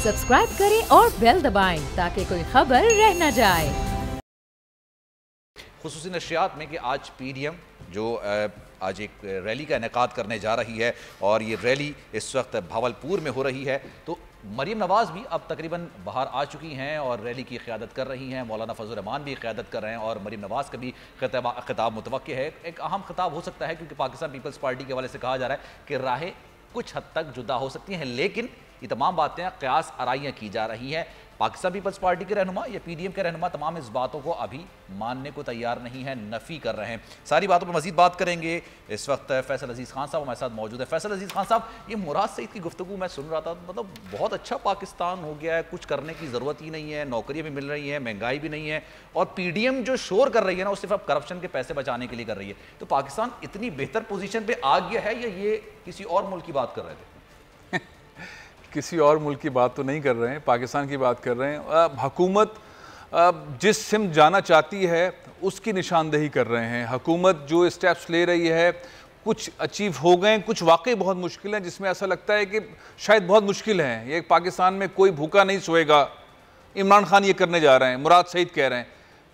Subscribe करें और bell दबाएं ताकि कोई खबर रह न जाए। खुसूसी नशियात में कि आज पीडीएम जो आज एक रैली का इनेकाद करने जा रही है और ये रैली इस वक्त भावलपुर में हो रही है, तो मरीम नवाज़ भी अब तकरीबन बाहर आ चुकी हैं और रैली की क़यादत कर रही हैं। मौलाना फजल रहमान भी क़यादत कर रहे हैं और मरीम नवाज़ का भी खिताब मुतवक्किल है। एक अहम खिताब हो सकता है क्योंकि पाकिस्तान पीपल्स पार्टी के हवाले से कहा जा रहा है कि राहें कुछ हद तक जुदा हो सकती हैं, लेकिन ये तमाम बातें क़यास आराइयाँ की जा रही हैं। पाकिस्तान पीपल्स पार्टी के रहनुमा या पीडीएम के रहनुमा तमाम इस बातों को अभी मानने को तैयार नहीं है, नफ़ी कर रहे हैं। सारी बातों पर मजीद बात करेंगे। इस वक्त फैसल अजीज़ खान साहब हमारे साथ मौजूद है। फैसल अजीज़ खान साहब, ये मुराद सईद की गुफ्तगू मैं सुन रहा था, मतलब बहुत अच्छा पाकिस्तान हो गया है, कुछ करने की ज़रूरत ही नहीं है, नौकरियाँ भी मिल रही हैं, महंगाई भी नहीं है, और पीडीएम जो शोर कर रही है ना, वो सिर्फ अब करप्शन के पैसे बचाने के लिए कर रही है। तो पाकिस्तान इतनी बेहतर पोजीशन पे आ गया है या ये किसी और मुल्क की बात कर रहे थे? किसी और मुल्क की बात तो नहीं कर रहे हैं, पाकिस्तान की बात कर रहे हैं। हुकूमत जिस सिम जाना चाहती है उसकी निशानदेही कर रहे हैं। हुकूमत जो स्टेप्स ले रही है, कुछ अचीव हो गए, कुछ वाकई बहुत मुश्किल हैं, जिसमें ऐसा लगता है कि शायद बहुत मुश्किल हैं। ये पाकिस्तान में कोई भूखा नहीं सोएगा, इमरान खान ये करने जा रहे हैं, मुराद सईद कह रहे हैं।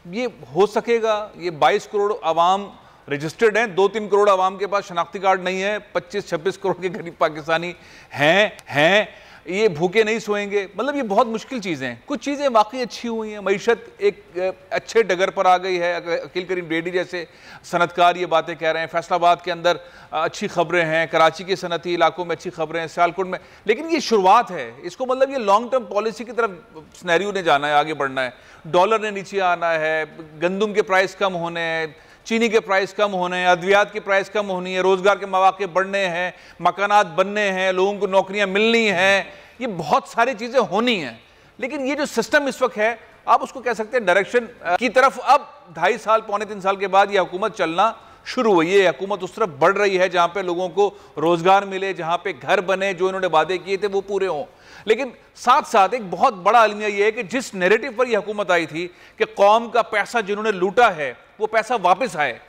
ये हो सकेगा? ये 22 करोड़ आवाम रजिस्टर्ड हैं, 2-3 करोड़ आवाम के पास शनाख्ती कार्ड नहीं है, 25-26 करोड़ के करीब पाकिस्तानी हैं। ये भूखे नहीं सोएंगे, मतलब ये बहुत मुश्किल चीज़ें हैं। कुछ चीज़ें वाकई अच्छी हुई हैं, मईशत एक अच्छे डगर पर आ गई है। अकील करीम रेड्डी जैसे सनतकार ये बातें कह रहे हैं। फैसलाबाद के अंदर अच्छी खबरें हैं, कराची के सनती इलाकों में अच्छी खबरें हैं, सियालकोट में, लेकिन ये शुरुआत है। इसको मतलब ये लॉन्ग टर्म पॉलिसी की तरफ सिनेरियो ने जाना है, आगे बढ़ना है। डॉलर ने नीचे आना है, गंदम के प्राइस कम होने हैं, चीनी के प्राइस कम होने हैं, अद्वियात की प्राइस कम होनी है, रोज़गार के मौके बढ़ने हैं, मकानात बनने हैं, लोगों को नौकरियां मिलनी हैं, ये बहुत सारी चीज़ें होनी हैं। लेकिन ये जो सिस्टम इस वक्त है, आप उसको कह सकते हैं डायरेक्शन की तरफ अब 2.5 साल, पौने 3 साल के बाद ये हुकूमत चलना शुरू हुई है। हुकूमत उस तरफ बढ़ रही है जहाँ पे लोगों को रोज़गार मिले, जहाँ पे घर बने, जो इन्होंने वादे किए थे वो पूरे हों। लेकिन साथ साथ एक बहुत बड़ा अलमिया ये है कि जिस नैरेटिव पर यह हुकूमत आई थी कि कौम का पैसा जिन्होंने लूटा है वो पैसा वापस आए,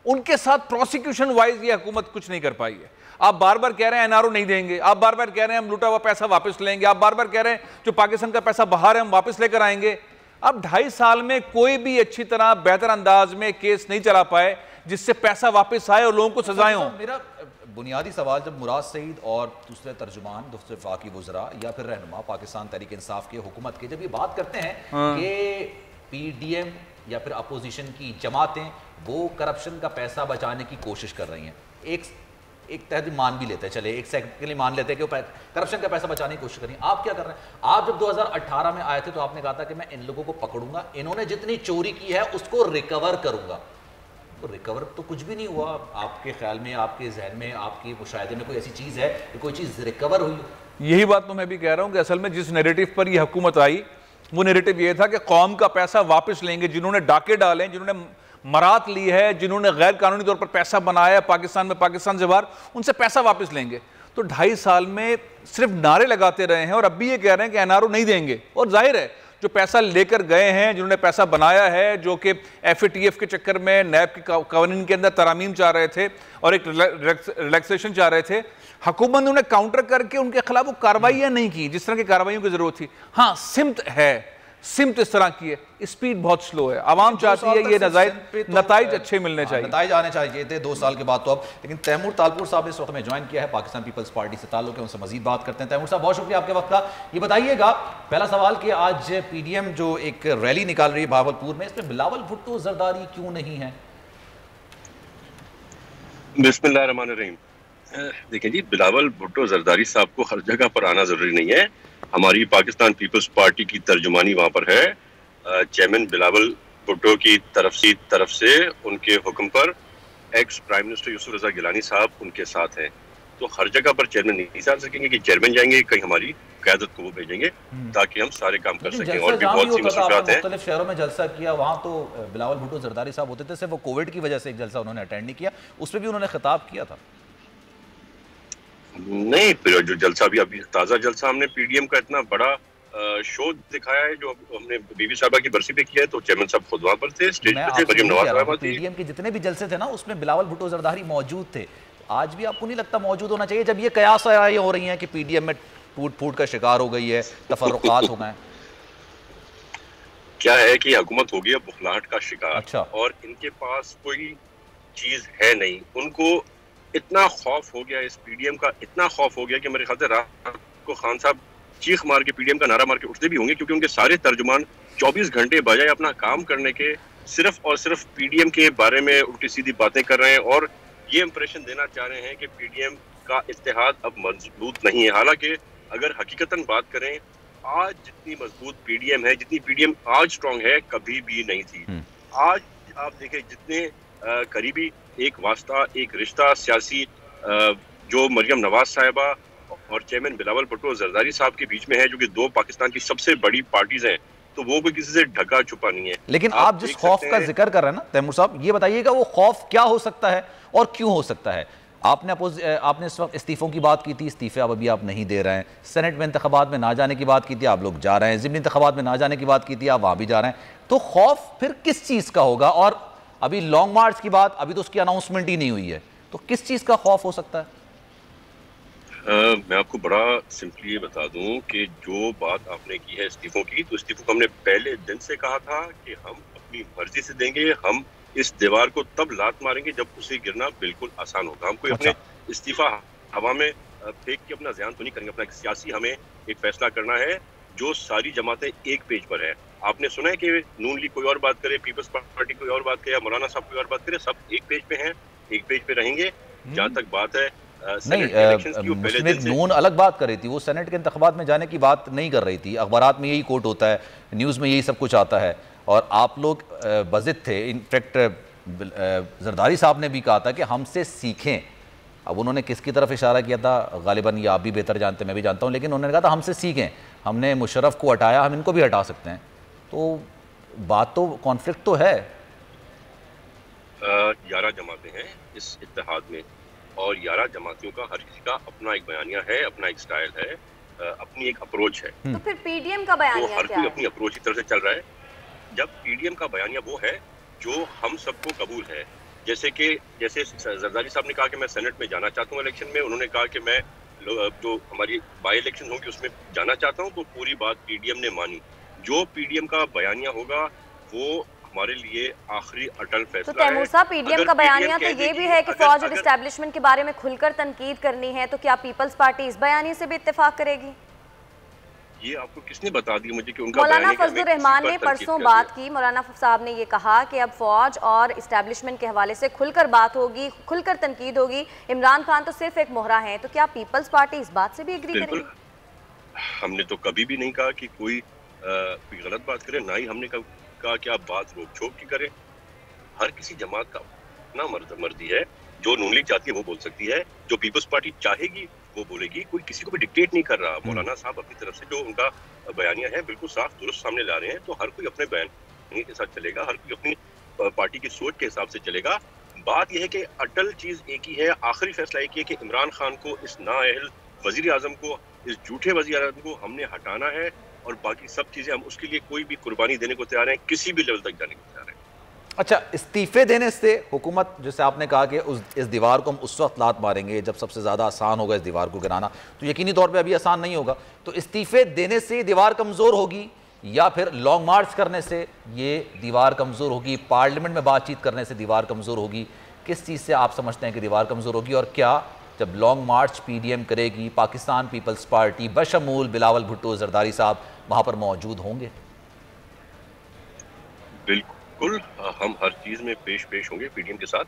उनके साथ प्रोसिक्यूशन वाइज ये हुकूमत कुछ नहीं कर पाई है। आप बार बार कह रहे हैं एनआरओ नहीं देंगे, आप बार बार कह रहे हैं हम लूटा हुआ पैसा वापस लेंगे, आप बार बार कह रहे हैं जो पाकिस्तान का पैसा बाहर है हम वापस लेकर आएंगे। अब 2.5 साल में कोई भी अच्छी तरह बेहतर अंदाज में केस नहीं चला पाए जिससे पैसा वापस आए और लोगों को सजाएं हों। मेरा बुनियादी सवाल, जब मुराद सईद और दूसरे तर्जुमान, दूसरे वफाकी वज़रा या फिर रहनुमा पाकिस्तान तहरीक इंसाफ के हुकूमत के जब ये बात करते हैं कि पीडीएम या फिर अपोजिशन की जमातें वो करप्शन का पैसा बचाने की कोशिश कर रही हैं, एक तहत मान भी लेते हैं, चले एक सेकंड के लिए मान लेते हैं कि वो करप्शन का पैसा बचाने की कोशिश कर रही हैं। आप क्या कर रहे हैं? आप जब 2018 में आए थे तो आपने कहा था कि मैं इन लोगों को पकड़ूंगा, इन्होंने जितनी चोरी की है उसको रिकवर करूंगा। तो रिकवर तो कुछ भी नहीं हुआ। आपके ख्याल में, आपके जहन में, आपके मुशाहिदे में कोई ऐसी चीज़ है कि कोई चीज़ रिकवर हुई? यही बात तो मैं भी कह रहा हूँ कि असल में जिस नैरेटिव पर यह हुकूमत आई वो नैरेटिव ये था कि कौम का पैसा वापस लेंगे, जिन्होंने डाके डाले, जिन्होंने मरात ली है, जिन्होंने गैर कानूनी तौर पर पैसा बनाया पाकिस्तान में, पाकिस्तान से बाहर, उनसे पैसा वापस लेंगे। तो 2.5 साल में सिर्फ नारे लगाते रहे हैं और अब भी ये कह रहे हैं कि एनआरओ नहीं देंगे। और जाहिर है जो पैसा लेकर गए हैं, जिन्होंने पैसा बनाया है, जो कि एफएटीएफ के चक्कर में नैब की कवानीन के अंदर तरामीम चाह रहे थे और एक रिलैक्सेशन चाह रहे थे, हुकूमत ने उन्हें काउंटर करके उनके खिलाफ वो कार्रवाइयाँ नहीं की जिस तरह की कार्रवाइयों की जरूरत थी। हाँ, सिमत है, सिमत इस तरह की है, स्पीड बहुत स्लो है। आवाम चाहती है ये नताइज अच्छे मिलने चाहिए, नताइज आने चाहिए थे 2 साल के बाद। तो अब लेकिन तैमूर तालपुर साहब ने इस वक्त में ज्वाइन किया है, पाकिस्तान पीपल्स पार्टी से ताल्लुक है, उनसे मजीद बात करते हैं। तैमूर साहब, बहुत शुक्रिया आपके वक्त का। ये बताइएगा, पहला सवाल कि आज पीडीएम जो एक रैली निकाल रही है भावलपुर में, इसमें बिलावल भुट्टो जरदारी क्यों नहीं है? बिस्मिल्लाहिर्रहमानिर्रहीम। देखिए जी, बिलावल भुट्टो जरदारी साहब को हर जगह पर आना जरूरी नहीं है। हमारी पाकिस्तान पीपल्स पार्टी की तर्जुमानी वहाँ पर है। चेयरमैन बिलावल भुट्टो की तरफ से उनके हुक्म पर एक्स प्राइम मिनिस्टर यूसुफ रजा गिलानी साहब उनके साथ हैं। तो हर जगह पर चेयरमैन नहीं जा सकेंगे कि चेयरमैन जाएंगे, कहीं हमारी क़यादत को वो भेजेंगे ताकि हम सारे काम कर सकें। और भी बहुत सी मसरूफियात हैं। मुख्तलिफ शहरों में जलसा किया, वहाँ तो बिलावल भुट्टो जरदारी साहब होते थे, सिर्फ वो कोविड की वजह से एक जलसा उन्होंने अटेंड नहीं किया, उस पर भी उन्होंने खिताब किया था। नहीं, फिर जो जलसा भी अभी ताज़ा जलसा हमने पीडीएम का इतना बड़ा शो दिखाया है जो हमने बीबी साहबा की बरसी पे किया है, तो चेयरमैन साहब खुद वहाँ पर थे, स्टेज पे थे, मरीम नवाज साहबा थी। पीडीएम के जितने भी जलसे थे ना, उसमें बिलावल भुट्टो जरदारी मौजूद थे। आज भी आपको नहीं लगता मौजूद होना चाहिए, जब ये कयास हो रही हैं कि पीडीएम में टूट फूट का शिकार हो गई है, तफर्रुकात हो गए हैं? क्या है कि हुकूमत हो गई है बुखलाहट का शिकार। अच्छा। और इनके पास कोई चीज है नहीं। उनको इतना खौफ हो गया, इस पीडीएम का इतना खौफ हो गया कि मेरे ख्याल से रात को खान साहब चीख मार के पीडीएम का नारा मार के उठते भी होंगे, क्योंकि उनके सारे तर्जुमान 24 घंटे बजाय अपना काम करने के सिर्फ और सिर्फ पीडीएम के बारे में उल्टी सीधी बातें कर रहे हैं और ये इंप्रेशन देना चाह रहे हैं कि पीडीएम का इत्तेहाद अब मजबूत नहीं है। हालांकि अगर हकीकतन बात करें, आज जितनी मजबूत पीडीएम है, जितनी पीडीएम आज स्ट्रांग है, कभी भी नहीं थी। आज आप देखें जितने करीबी एक वास्ता, एक रिश्ता सियासी जो मरियम नवाज साहिबा और चेयरमैन बिलावल भुट्टो जरदारी साहब के बीच में है, जो कि दो पाकिस्तान की सबसे बड़ी पार्टीज हैं, तो वो कोई किसी से ढका छुपा नहीं है। लेकिन आप जिस खौफ का जिक्र कर रहे हैं ना तैमूर साहब, ये बताइएगा वो खौफ क्या हो सकता है और क्यों हो सकता है? आपने इस वक्त इस्तीफों की बात की थी, इस्तीफे अब अभी आप नहीं दे रहे हैं। सेनेट में इंतखाबात में ना जाने की बात की थी, आप लोग जा रहे हैं। ज़िमनी इंतखाबात में ना जाने की बात की थी, आप वहाँ भी जा रहे हैं। तो खौफ फिर किस चीज़ का होगा? और अभी लॉन्ग मार्च की बात, अभी तो उसकी अनाउंसमेंट ही नहीं हुई है, तो किस चीज़ का खौफ हो सकता है? मैं आपको बड़ा सिंपली ये बता दूं कि जो बात आपने की है इस्तीफों की, तो इस्तीफों को हमने पहले दिन से कहा था कि हम अपनी मर्जी से देंगे। हम इस दीवार को तब लात मारेंगे जब उसे गिरना बिल्कुल आसान होगा। हम कोई अपने इस्तीफा हवा में फेंक के अपना ज़यान तो नहीं करेंगे। अपना एक सियासी हमें एक फैसला करना है जो सारी जमातें एक पेज पर है। आपने सुना है कि नून लीग कोई और बात करे, पीपल्स पार्टी कोई और बात करे, या मौलाना साहब कोई और बात करे, सब एक पेज पे हैं, एक पेज पे रहेंगे। जहाँ तक बात है नहीं, मुस्लिम लीग नून अलग बात कर रही थी, वो सेनेट के इंतखाबात में जाने की बात नहीं कर रही थी। अखबारात में यही कोट होता है, न्यूज़ में यही सब कुछ आता है, और आप लोग बज़िद थे। इनफैक्ट जरदारी साहब ने भी कहा था कि हमसे सीखें। अब उन्होंने किसकी तरफ इशारा किया था गालिबन ये आप भी बेहतर जानते हैं, मैं भी जानता हूँ, लेकिन उन्होंने कहा था हमसे सीखें, हमने मुशर्रफ को हटाया, हम इनको भी हटा सकते हैं। तो बात तो कॉन्फ्लिक्ट तो है। 11 जमातें हैं इस इत्तेहाद में, और 11 जमातियों का हर किसी का अपना एक बयानिया है, अपना एक स्टाइल है, अपनी एक अप्रोच है। तो फिर पीडीएम का बयानिया तो हर क्या कोई है? अपनी अप्रोच की तरफ से चल रहा है। जब पीडीएम का बयानिया वो है जो हम सबको कबूल है, जैसे जरदारी साहब ने कहा कि मैं सेनेट में जाना चाहता हूँ इलेक्शन में, उन्होंने कहा कि मैं जो हमारी बाई इलेक्शन होंगी उसमें जाना चाहता हूँ, तो पूरी बात पीडीएम ने मानी। जो पीडीएम का बयानिया होगा वो हमारे लिए आखिरी अटल फैसला तो तैमूर साहब, पीडीएम का बयानिया तो ये भी है कि फौज और एस्टेब्लिशमेंट के बारे में खुलकर तनकीद करनी है, तो क्या पीपल्स पार्टी इस बयानिए से भी इत्तेफाक करेगी? ये आपको किसने बता दिया मुझे कि उनका मौलाना फजलुर रहमान ने परसों बात की। मौलाना साहब ने ये कहा कि अब फौज और इस्टेब्लिशमेंट के हवाले से खुलकर बात होगी, खुलकर तनकीद होगी। इमरान खान तो सिर्फ एक मोहरा है, तो क्या पीपल्स पार्टी इस बात से भी एग्री करेगी? हमने तो कभी भी नहीं कहा कि कोई गलत बात करे, ना ही हमने कहा कि आप बात रोक छोक की करें। हर किसी जमात का अपना मर्जी है। जो नून लीग चाहती है वो बोल सकती है, जो पीपल्स पार्टी चाहेगी वो बोलेगी। कोई किसी को भी डिक्टेट नहीं कर रहा। मौलाना साहब अपनी तरफ से जो उनका बयानिया है बिल्कुल साफ दुरुस्त सामने ला रहे हैं, तो हर कोई अपने बयान के साथ चलेगा, हर कोई अपनी पार्टी की सोच के हिसाब से चलेगा। बात यह है कि अटल चीज एक ही है, आखिरी फैसला एक ही है कि इमरान खान को, इस नाअहल वजीर आजम को, इस झूठे वजीर आजम को हमने हटाना है, और बाकी सब चीजें हम उसके लिए कोई भी कुर्बानी देने को तैयार हैं, किसी भी लेवल तक जाने को तैयार हैं। अच्छा, इस्तीफे देने से हुकूमत, जैसे आपने कहा कि इस दीवार को हम उस वक्त लात मारेंगे जब सबसे ज़्यादा आसान होगा इस दीवार को गिराना, तो यकीनी तौर पे अभी आसान नहीं होगा। तो इस्तीफे देने से दीवार कमज़ोर होगी या फिर लॉन्ग मार्च करने से ये दीवार कमज़ोर होगी, पार्लियामेंट में बातचीत करने से दीवार कमज़ोर होगी? किस चीज़ से आप समझते हैं कि दीवार कमज़ोर होगी? और क्या जब लॉन्ग मार्च पीडीएम करेगी, पाकिस्तान पीपल्स पार्टी बशमूल बिलावल भुट्टो जरदारी साहब वहाँ पर मौजूद होंगे? बिल्कुल, हम हर चीज में पेश होंगे पीडीएम के साथ।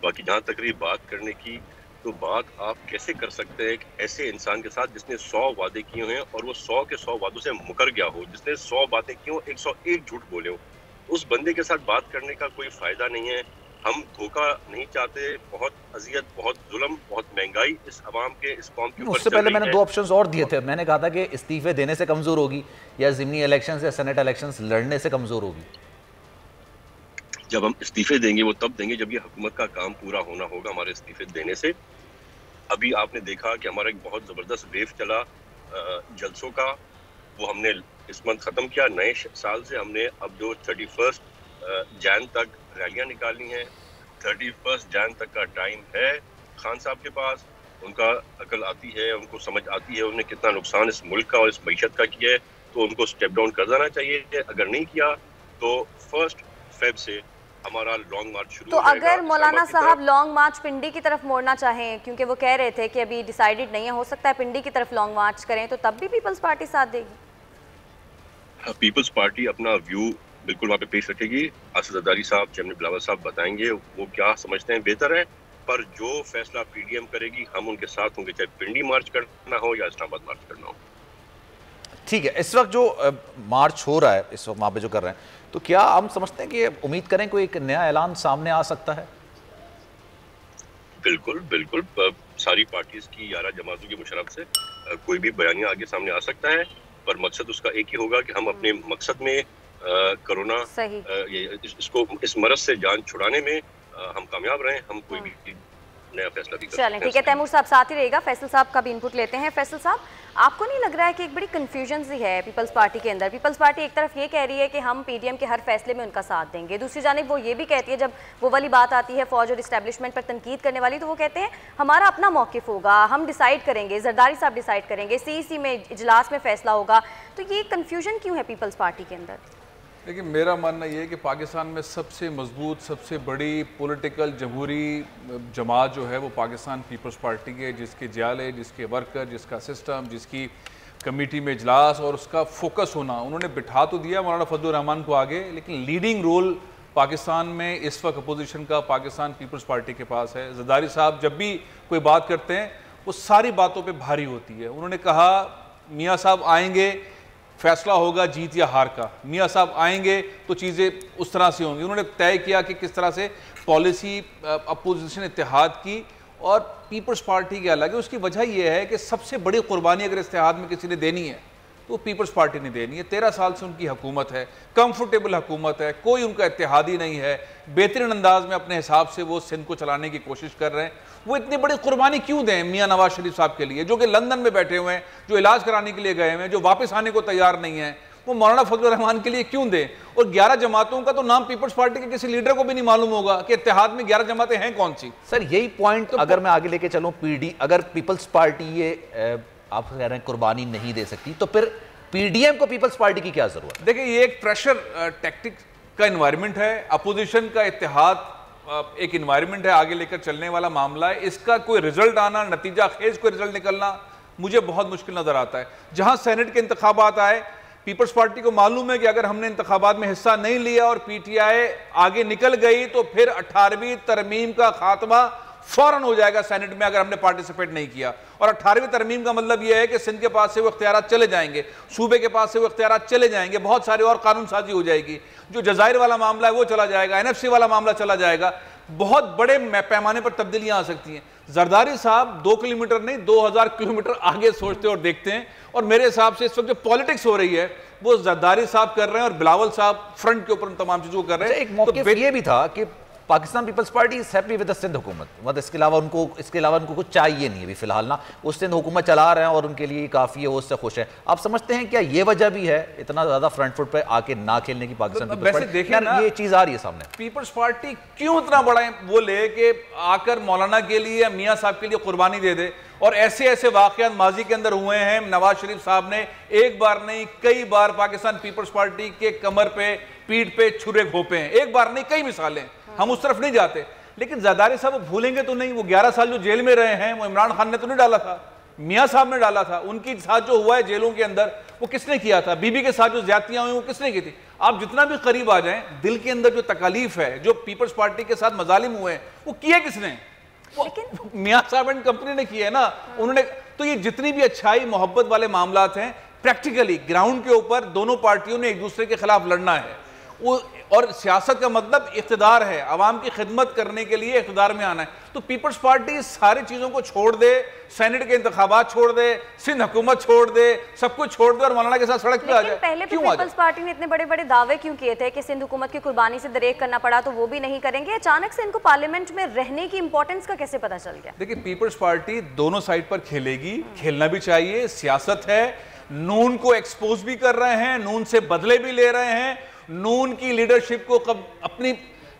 बाकी जहाँ तक रही बात करने की, तो बात आप कैसे कर सकते हैं एक ऐसे इंसान के साथ जिसने 100 वादे किए हैं और वो 100 के 100 वादों से मुकर गया हो, जिसने 100 बातें की हो, 101 झूठ बोले हो। उस बंदे के साथ बात करने का कोई फायदा नहीं है। हम धोखा नहीं चाहते। बहुत अजियत, बहुत जुल्म, बहुत महंगाई इस अवाम के, इस कौम के ऊपर। उससे पहले मैंने 2 ऑप्शंस और दिए थे। मैंने कहा था कि इस्तीफे देने से कमजोर होगी या ज़िमनी इलेक्शंस या सेनेट इलेक्शंस लड़ने से कमजोर होगी। जब हम इस्तीफे देंगे वो तब देंगे जब ये हुकूमत का काम पूरा होना होगा हमारे इस्तीफे देने से। अभी आपने देखा कि हमारा एक बहुत ज़बरदस्त वेव चला जलसों का, वो हमने इस मंथ ख़त्म किया। नए साल से हमने अब जो 31 जैन तक रैलियाँ निकालनी हैं, 31 जैन तक का टाइम है खान साहब के पास। उनका अकल आती है, उनको समझ आती है उन्हें कितना नुकसान इस मुल्क का और इस मईशत का किया है, तो उनको स्टेप डाउन कर देना चाहिए। अगर नहीं किया तो 1 फ़रवरी से हमारा लॉन्ग मार्च शुरू तो अगर मौलाना साहब लॉन्ग मार्च पिंडी की तरफ मोड़ना चाहें, क्योंकि वो कह रहे थे कि अभी डिसाइडेड नहीं है, हो सकता है पिंडी की तरफ लॉन्ग मार्च करें, तो तब भी पीपल्स पार्टी साथ देगी? पीपल्स पार्टी अपना व्यू बिल्कुल वहाँ पे पेश रखेगी। असद जरदारी साहब, चेयरमैन बिलावल साहब बताएंगे वो क्या समझते हैं बेहतर है, पर जो फैसला पीडीएम करेगी हम उनके साथ होंगे, चाहे पिंडी मार्च करना हो या इस्लामाबाद मार्च करना हो। ठीक है, इस वक्त जो मार्च हो रहा है, इस वक्त वहाँ पे जो कर रहे हैं, तो क्या हम समझते हैं कि उम्मीद करें कोई एक नया ऐलान सामने आ सकता है? बिल्कुल बिल्कुल, सारी पार्टीज की 11 जमातों की मुशर्रफ से कोई भी बयानिया आगे सामने आ सकता है, पर मकसद उसका एक ही होगा कि हम अपने मकसद में कोरोना इसको इस मरज से जान छुड़ाने में हम कामयाब रहें। हम कोई भी नया फैसला भी कर सकते हैं। चलें, ठीक है, तैमूर साहब साथ ही रहेगा। फैसल साहब का भी इनपुट लेते हैं। फैसल साहब, आपको नहीं लग रहा है कि एक बड़ी कन्फ्यूजन सी है पीपल्स पार्टी के अंदर? पीपल्स पार्टी एक तरफ ये कह रही है कि हम पीडीएम के हर फैसले में उनका साथ देंगे, दूसरी जानिब वो ये भी कहती है, जब वो वाली बात आती है फौज और इस्टेब्लिशमेंट पर तनकीद करने वाली, तो वो कहते हैं हमारा अपना मौक़िफ़ होगा, हम डिसाइड करेंगे, जरदारी साहब डिसाइड करेंगे, सीईसी में इजलास में फैसला होगा। तो ये कन्फ्यूजन क्यों है पीपल्स पार्टी के अंदर? देखिए, मेरा मानना ये है कि पाकिस्तान में सबसे मजबूत, सबसे बड़ी पॉलिटिकल जमहूरी जमात जो है वो पाकिस्तान पीपल्स पार्टी के, जिसके जाले, जिसके वर्कर, जिसका सिस्टम, जिसकी कमेटी में इजलास और उसका फोकस होना, उन्होंने बिठा तो दिया मौलाना फजलुर रहमान को आगे, लेकिन लीडिंग रोल पाकिस्तान में इस वक्त अपोजिशन का पाकिस्तान पीपल्स पार्टी के पास है। जरदारी साहब जब भी कोई बात करते हैं वो सारी बातों पर भारी होती है। उन्होंने कहा मियाँ साहब आएंगे, फैसला होगा जीत या हार का, मियाँ साहब आएंगे तो चीज़ें उस तरह से होंगी। उन्होंने तय किया कि किस तरह से पॉलिसी अपोजिशन इत्तेहाद की और पीपल्स पार्टी के अलग है। उसकी वजह यह है कि सबसे बड़ी कुर्बानी अगर इत्तेहाद में किसी ने देनी है तो पीपल्स पार्टी ने देनी है। 13 साल से उनकी हुकूमत है, कंफर्टेबल हुकूमत है, कोई उनका इत्तेहादी नहीं है, बेहतरीन अंदाज में अपने हिसाब से वो सिंध को चलाने की कोशिश कर रहे हैं। वो इतनी बड़ी कुर्बानी क्यों दें मियाँ नवाज शरीफ साहब के लिए, जो कि लंदन में बैठे हुए हैं, जो इलाज कराने के लिए गए हुए हैं, जो वापस आने को तैयार नहीं है? वो मौलाना फजलुर रहमान के लिए क्यों दें? और 11 जमातों का तो नाम पीपल्स पार्टी के किसी लीडर को भी नहीं मालूम होगा कि इत्तेहाद में 11 जमातें हैं कौन सी। सर यही पॉइंट तो अगर मैं आगे लेके चलूँ, अगर पीपल्स पार्टी ये आप कह रहे हैं कुर्बानी नहीं दे सकती, तो फिर पीडीएम को पीपल्स पार्टी की क्या जरूरत है? देखिए, ये एक प्रेशर टैक्टिक का एनवायरनमेंट है, अपोजिशन का इत्तेहाद एक एनवायरनमेंट है, आगे लेकर चलने वाला मामला है। इसका कोई रिजल्ट आना, नतीजा खेज कोई रिजल्ट निकलना मुझे बहुत मुश्किल नजर आता है। जहां सेनेट के इंतखाबात आए, पीपल्स पार्टी को मालूम है कि अगर हमने इंतखाबात में हिस्सा नहीं लिया और पीटीआई आगे निकल गई तो फिर 18वीं तरमीम का खात्मा फौरन हो जाएगा सेनेट में, अगर हमने पार्टिसिपेट नहीं किया। और 18वीं तरमीम का मतलब यह है कि सिंध के पास से वो इख्तियारात चले जाएंगे, सूबे के पास से वो इख्तियारात चले जाएंगे, बहुत सारे और कानून साजी हो जाएगी, जो जजायर वाला मामला है वो चला जाएगा, एनएफसी वाला मामला चला जाएगा, बहुत बड़े पैमाने पर तब्दीलियां आ सकती हैं। जरदारी साहब 2 किलोमीटर नहीं 2000 किलोमीटर आगे सोचते और देखते हैं, और मेरे हिसाब से इस वक्त जो पॉलिटिक्स हो रही है वो जरदारी साहब कर रहे हैं और बिलावल साहब फ्रंट के ऊपर तमाम चीजों को कर रहे हैं। एक मौके तो ये भी था कि Pakistan Peoples Party is happy with the Sindh हुकूमत, मतलब इसके अलावा उनको कुछ चाहिए नहीं अभी फिलहाल ना, वो सिंध हुकूमत चला रहे हैं और उनके लिए काफी है, वो उससे खुश है। आप समझते हैं क्या ये वजह भी है इतना ज्यादा फ्रंट फुट पे आके ना खेलने की पाकिस्तान पीपल्स पार्टी? देखिए ना, ये चीज आ रही है सामने, पीपल्स पार्टी क्यों इतना बड़ा वो ले के आकर मौलाना के लिए या मियाँ साहब के लिए कुर्बानी दे दे। और ऐसे ऐसे वाकयात माजी के अंदर हुए हैं, नवाज शरीफ साहब ने एक बार नहीं कई बार पाकिस्तान पीपल्स पार्टी के कमर पे, पीठ पे छुरे घोंपे हैं, एक बार नहीं कई मिसालें। हम उस तरफ नहीं जाते, लेकिन जरदारी साहब भूलेंगे तो नहीं, वो 11 साल जो जेल में रहे हैं वो इमरान खान ने तो नहीं डाला था, मियाँ साहब ने डाला था। उनके साथ जो हुआ है जेलों के अंदर वो किसने किया था? बीबी के साथ जो ज्यादतियां हुई वो किसने की थी? आप जितना भी करीब आ जाएं, दिल के अंदर जो तकालीफ है, जो पीपल्स पार्टी के साथ मजालिम हुए हैं, वो किए किसने? मियाँ साहब एंड कंपनी ने किया है ना, उन्होंने। तो ये जितनी भी अच्छाई मोहब्बत वाले मामलात हैं, प्रैक्टिकली ग्राउंड के ऊपर दोनों पार्टियों ने एक दूसरे के खिलाफ लड़ना है। वो और सियासत का मतलब इख्तिदार है, आवाम की खिदमत करने के लिए इख्तिदार में आना है। तो पीपल्स पार्टी सारी चीजों को छोड़ दे, सेनेट के इंतखाबात छोड़ दे, सिंध हुकूमत छोड़ दे, सब कुछ छोड़ दे और मौलाना के साथ सड़क पे आ जाए। पहले तो पीपल्स पार्टी ने इतने बड़े बड़े दावे क्यों किए थे कि सिंध हुकूमत की कुर्बानी से दरेक करना पड़ा, तो वो भी नहीं करेंगे। अचानक से इनको पार्लियामेंट में रहने की इंपॉर्टेंस का कैसे पता चल गया? देखिए, पीपल्स पार्टी दोनों साइड पर खेलेगी, खेलना भी चाहिए, सियासत है। नून को एक्सपोज भी कर रहे हैं, नून से बदले भी ले रहे हैं, नून की लीडरशिप को अपनी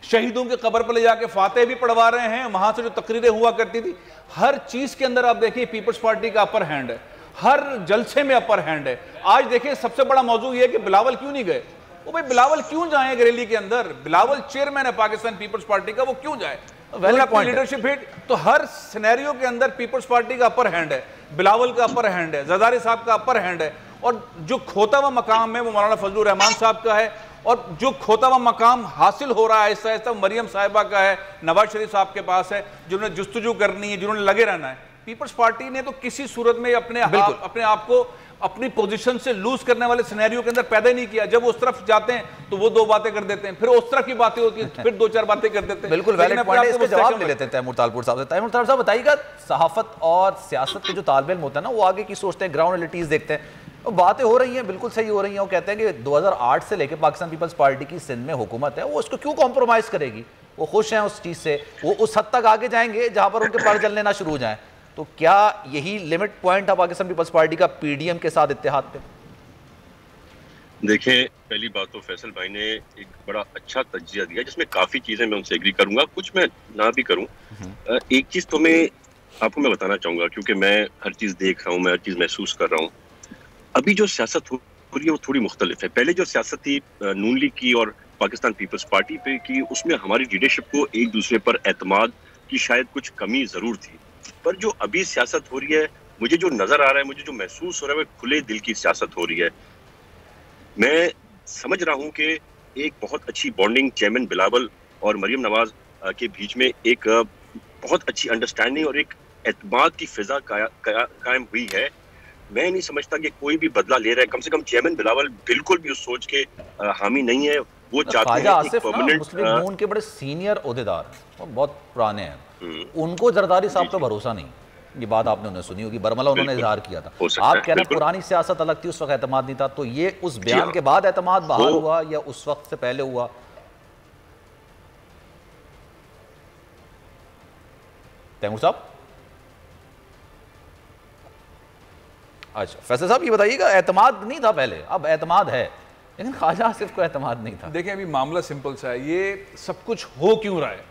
शहीदों के कब्र पर ले जाके फातेह भी पढ़वा रहे हैं, वहां से जो तकरीरें हुआ करती थी, हर चीज के अंदर आप देखिए पीपल्स पार्टी का अपर हैंड है, हर जलसे में अपर हैंड है। आज देखिए सबसे बड़ा मौजू ये है कि बिलावल क्यों नहीं गए। वो भाई बिलावल क्यों जाए रैली के अंदर? बिलावल चेयरमैन है पाकिस्तान पीपल्स पार्टी का, वो क्यों जाए? Leadership hit. तो हर सिनेरियो के अंदर पीपल्स पार्टी का अपर हैंड है, बिलावल का अपर हैंड है, जरदारी साहब का अपर हैंड है, और जो खोता हुआ मकाम है वो मौलाना फजलुर रहमान साहब का है, और जो खोता हुआ मकाम हासिल हो रहा है ऐसा ऐसा मरियम साहिबा का है, नवाज शरीफ साहब के पास है, जिन्होंने जुस्तजू करनी है, जिन्होंने लगे रहना है। पीपल्स पार्टी ने तो किसी सूरत में अपने आप को अपनी पोजीशन से लूज करने वाले सिनेरियो के अंदर पैदा ही नहीं किया। जब उस तरफ जाते हैं तो वो दो बातें कर देते हैं, फिर उस तरफ की बातें होती हैं, फिर दो चार बातें कर देते हैं। बिल्कुल वैलिड पॉइंट है, इसके जवाब ले लेते हैं तैमूर तालपुर साहब से। तैमूर तालपुर साहब बताइएगा, सहाफत और सियासत के जो तालबे इल्म होता है ना, वो आगे की सोचते हैं, ग्राउंड रियलिटीज देखते हैं। तो बातें हो रही हैं, बिल्कुल सही हो रही हैं। वो कहते हैं कि 2008 से लेकर पाकिस्तान पीपल्स पार्टी की सिंध में हुकूमत है, वो उसको क्यों कॉम्प्रोमाइज करेगी? वो खुश हैं उस चीज़ से, वो उस हद तक आगे जाएंगे जहां पर उनके पर जल लेना शुरू हो जाए। तो क्या यही लिमिट पॉइंट था पाकिस्तान पीपल्स पार्टी का पीडीएम के साथ इत्तेहाद पे? देखिए, पहली बात तो फैसल भाई ने एक बड़ा अच्छा तज्जिया दिया, जिसमें काफी चीजें मैं उनसे एग्री करूंगा, कुछ मैं ना भी करूं। एक चीज तो मैं आपको बताना चाहूंगा, क्योंकि मैं हर चीज देख रहा हूं, मैं हर चीज महसूस कर रहा हूं। अभी जो सियासत हो रही है वो थोड़ी मुख्तलिफ है। पहले जो सियासत थी नून लीग की और पाकिस्तान पीपल्स पार्टी पे की, उसमें हमारी लीडरशिप को एक दूसरे पर एतमाद की शायद कुछ कमी जरूर थी। पर जो अभी सियासत हो रही है, मुझे जो नजर आ रहा है, मुझे जो महसूस हो रहा है, वो खुले दिल की सियासत हो रही है। मैं समझ रहा हूं कि एक बहुत अच्छी बॉन्डिंग चेयरमैन बिलावल और मरियम नवाज के बीच में एक बहुत अच्छी अंडरस्टैंडिंग और एक एतमाद की फिजा कायम हुई है। मैं नहीं समझता कि कोई भी बदला ले रहा है। कम से कम चेयरमैन बिलावल बिल्कुल भी उस सोच के हामी नहीं है। वो चाहते हैं एक परमानेंट मुस्लिम नून के बड़े सीनियर ओहदेदार और बहुत पुराने हैं, उनको जरदारी साहब पे भरोसा नहीं। ये बात आपने उन्हें सुनी होगी, बरमला उन्होंने इजहार किया था। आप कह रहे हैं पुरानी सियासत अलग थी, उस वक्त एतमाद नहीं था, तो ये उस बयान के बाद एतमाद बहाल हुआ या उस वक्त से पहले हुआ? तैमूर साहब, अच्छा फैसल साहब ये बताइएगा, एतमाद नहीं था पहले, अब एतमाद है, लेकिन ख्वाजा आसिफ को एतमाद नहीं था। देखिए अभी मामला सिंपल सा है, ये सब कुछ हो क्यों रहा है,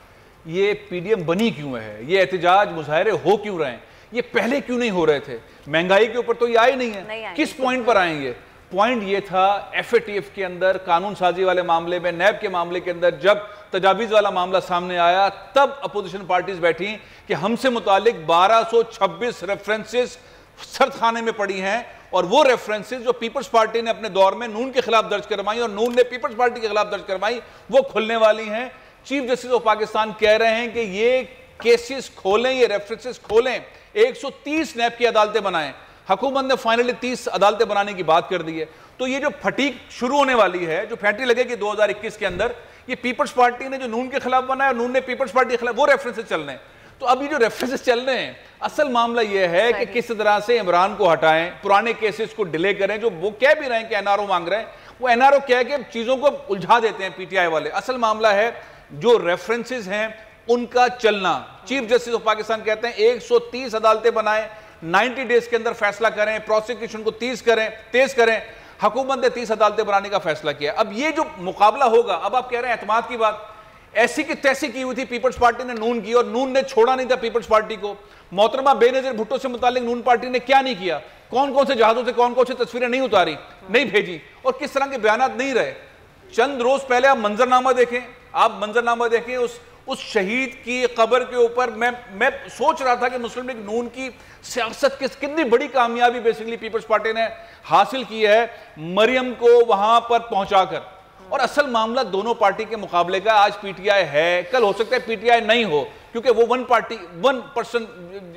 ये पीडीएम बनी क्यों है, ये एहतजाज मुजाहरे हो क्यों रहे हैं, ये पहले क्यों नहीं हो रहे थे? महंगाई के ऊपर तो ये आए नहीं है, किस पॉइंट पर आएंगे? पॉइंट ये था एफएटीएफ के अंदर कानून साजी वाले मामले में, नैब के मामले के अंदर जब तजावीज़ वाला मामला सामने आया, तब अपोजिशन पार्टीज बैठी कि हमसे मुतालिक 1226 रेफरेंसेस सरखाने में पड़ी हैं, और वो रेफरेंसेस जो पीपल्स पार्टी ने अपने दौर में नून के खिलाफ दर्ज करवाई और नून ने पीपल्स पार्टी के खिलाफ दर्ज करवाई, वो खुलने वाली हैं। चीफ जस्टिस ऑफ पाकिस्तान कह रहे हैं कि ये केसेस खोलें, ये रेफरेंसेस खोलें, 130 नैब की अदालतें बनाएं। हुकूमत ने फाइनली 30 अदालतें बनाने की बात कर दी है। तो ये जो फटीक शुरू होने वाली है, जो फैक्ट्री लगेगी 2021 के अंदर, ये पीपल्स पार्टी ने जो नून के खिलाफ बनाया और नून ने पीपल्स पार्टी के खिलाफ, वो रेफरेंसेस चल रहे हैं। तो अभी जो रेफरेंसेस चल रहे हैं, असल मामला यह है कि किस तरह से इमरान को हटाएं, पुराने केसेस को डिले करें। जो वो कह भी रहे हैं कि एनआरओ मांग रहे हैं, वो एनआरओ कह के चीजों को उलझा देते हैं पीटीआई वाले। असल मामला है जो रेफरेंसेस हैं उनका चलना। चीफ जस्टिस ऑफ पाकिस्तान कहते हैं 130 अदालतें बनाएं, 90 डेज के अंदर फैसला करें, प्रोसिक्यूशन को तेज करें। हुकूमत ने 30 अदालतें बनाने का फैसला किया। अब ये जो मुकाबला होगा, अब आप कह रहे हैं एतमाद की बात, ऐसी की तैसी की हुई थी पीपल्स पार्टी ने नून की, और नून ने छोड़ा नहीं था पीपल्स पार्टी को। मोहतरमा बेनजीर भुट्टो से मुतालिक नून पार्टी ने क्या नहीं किया, कौन कौन से जहाजों से कौन कौन सी तस्वीरें नहीं उतारी, नहीं भेजी, और किस तरह के बयान नहीं रहे। चंद रोज पहले आप मंजरनामा देखें, उस शहीद की कब्र के ऊपर मैं सोच रहा था कि मुस्लिम लीग नून की सियासत की कितनी बड़ी कामयाबी बेसिकली पीपल्स पार्टी ने हासिल की है, मरियम को वहां पर पहुंचाकर। और असल मामला दोनों पार्टी के मुकाबले का आज पीटीआई है, कल हो सकता है पीटीआई नहीं हो, क्योंकि वो वन पर्सन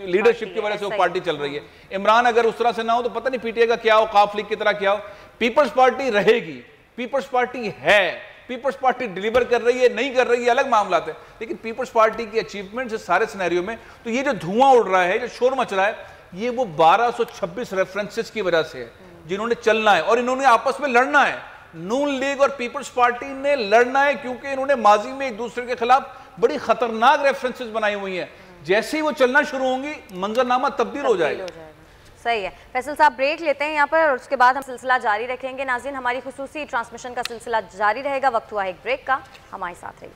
लीडरशिप की वजह से वो पार्टी चल रही है। इमरान अगर उस तरह से ना हो तो पता नहीं पीटीआई का क्या हो, काफ लीग की तरह क्या हो। पीपल्स पार्टी रहेगी, पीपल्स पार्टी है, पीपल्स पार्टी डिलीवर कर रही है, नहीं कर रही है, अलग मामला है। लेकिन पीपल्स पार्टी की अचीवमेंट से सारे सिनेरियो में, तो ये जो धुआं उड़ रहा है, जो शोर मच रहा है, ये वो 1226 रेफरेंसेस की वजह से है, जिन्होंने चलना है और इन्होंने आपस में लड़ना है। नून लीग और पीपल्स पार्टी ने लड़ना है, क्योंकि इन्होंने माजी में एक दूसरे के खिलाफ बड़ी खतरनाक रेफरेंसेस बनाई हुई हैं। जैसे ही वो चलना शुरू होंगी, मंजरनामा तब्दील हो जाएगा। सही है। फैसल साहब, ब्रेक लेते हैं यहाँ पर, और उसके बाद हम सिलसिला जारी रखेंगे। नाज़रीन, हमारी खुसूसी ट्रांसमिशन का सिलसिला जारी रहेगा। वक्त हुआ है एक ब्रेक का, हमारे साथ रहिए।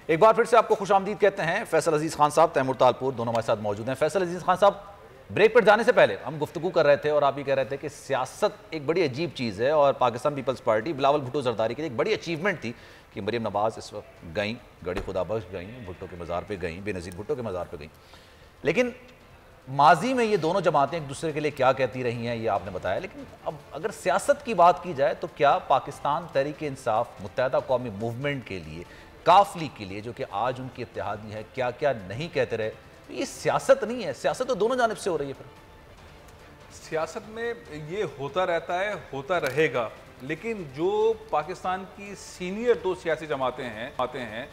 एक बार फिर से आपको खुशामदीद कहते हैं। फैसल अजीज खान साहब, तैमूर तालपुर दोनों हमारे साथ मौजूद हैं। फैसल अजीज खान साहब, ब्रेक पर जाने से पहले हम गुफ्तगू कर रहे थे और आप ये कह रहे थे कि सियासत एक बड़ी अजीब चीज़ है और पाकिस्तान पीपल्स पार्टी बिलावल भुट्टो जरदारी की एक बड़ी अचीवमेंट थी कि मरीम नवाज़ इस वक्त गई, गड़ी खुदाबख्श गई, भुट्टो के मज़ार पे गई, बेनज़ीर भुट्टो के मज़ार पे गई। लेकिन माजी में ये दोनों जमातें एक दूसरे के लिए क्या कहती रही हैं ये आपने बताया, लेकिन अब अगर सियासत की बात की जाए तो क्या पाकिस्तान तहरीक-ए-इंसाफ मुत्तहदा कौमी मूवमेंट के लिए, काफली के लिए, जो कि आज उनकी इत्तेहादी है, क्या क्या नहीं कहते रहे? ये सियासत नहीं है, सियासत तो दोनों जानिब से हो रही है। फिर सियासत में ये होता रहता है, होता रहेगा, लेकिन जो पाकिस्तान की सीनियर दो सियासी जमातें हैं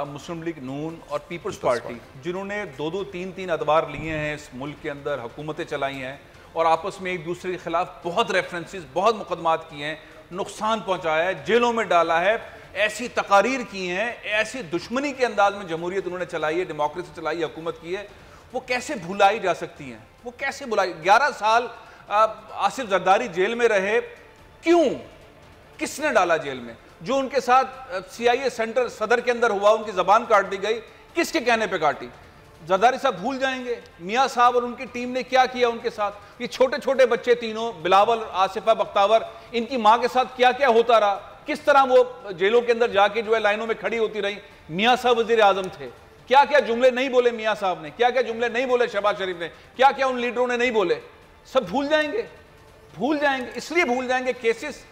मुस्लिम लीग नून और पीपल्स पार्टी, जिन्होंने दो दो तीन तीन अदवार लिए हैं, इस मुल्क के अंदर हुकूमतें चलाई हैं और आपस में एक दूसरे के खिलाफ बहुत रेफरेंसेस, बहुत मुकदमात किए हैं, नुकसान पहुंचाया है, जेलों में डाला है, ऐसी तकारीर की हैं, ऐसी दुश्मनी के अंदाज में जमहूरियत उन्होंने चलाई है, डेमोक्रेसी चलाई है, हुकूमत की है, वो कैसे भुलाई जा सकती हैं? वो कैसे भुलाई? 11 साल आसिफ जरदारी जेल में रहे, क्यों? किसने डाला जेल में? जो उनके साथ CIA सेंटर सदर के अंदर हुआ, उनकी जबान काट दी गई, किसके कहने पे काटी? जरदारी साहब भूल जाएंगे मियाँ साहब और उनकी टीम ने क्या किया उनके साथ? ये छोटे छोटे बच्चे तीनों, बिलावल, आसिफा, बख्तावर, इनकी माँ के साथ क्या क्या होता रहा, किस तरह वो जेलों के अंदर जाके जो है लाइनों में खड़ी होती रही। मियाँ साहब वजीर आजम थे, क्या क्या जुमले नहीं बोले मियाँ साहब ने, क्या क्या जुमले नहीं बोले शहबाज शरीफ ने, क्या क्या उन लीडरों ने नहीं बोले, सब भूल जाएंगे। भूल जाएंगे इसलिए भूल जाएंगे केसेस,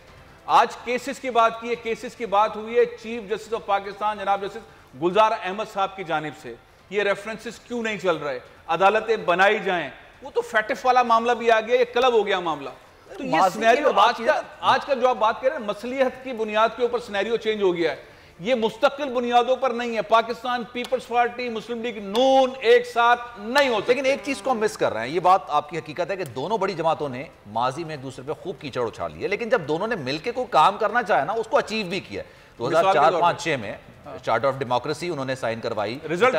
आज केसेस की बात की है, केसेस की बात हुई है चीफ जस्टिस ऑफ पाकिस्तान जनाब जस्टिस गुलजार अहमद साहब की जानिब से, ये रेफरेंसेस क्यों नहीं चल रहे? अदालतें बनाई जाएं, वो तो फैटिफ वाला मामला भी आ गया, ये क्लब हो गया मामला। तो ये सिनेरियो आज का जो आप बात कर रहे हैं, मसलियत की बुनियाद के ऊपर सिनेरियो चेंज हो गया है, ये मुस्तकिल बुनियादों पर नहीं है। पाकिस्तान पीपल्स पार्टी, मुस्लिम लीग नून एक साथ नहीं होते। लेकिन एक चीज को हम मिस कर रहे हैं, ये बात आपकी हकीकत है कि दोनों बड़ी जमातों ने माजी में एक दूसरे पे खूब कीचड़ उछाल लिया, लेकिन जब दोनों ने मिलकर कोई काम करना चाहे ना, उसको अचीव भी किया। 2004-5-6 में चार्टर ऑफ डेमोक्रेसी उन्होंने साइन करवाई, रिजल्ट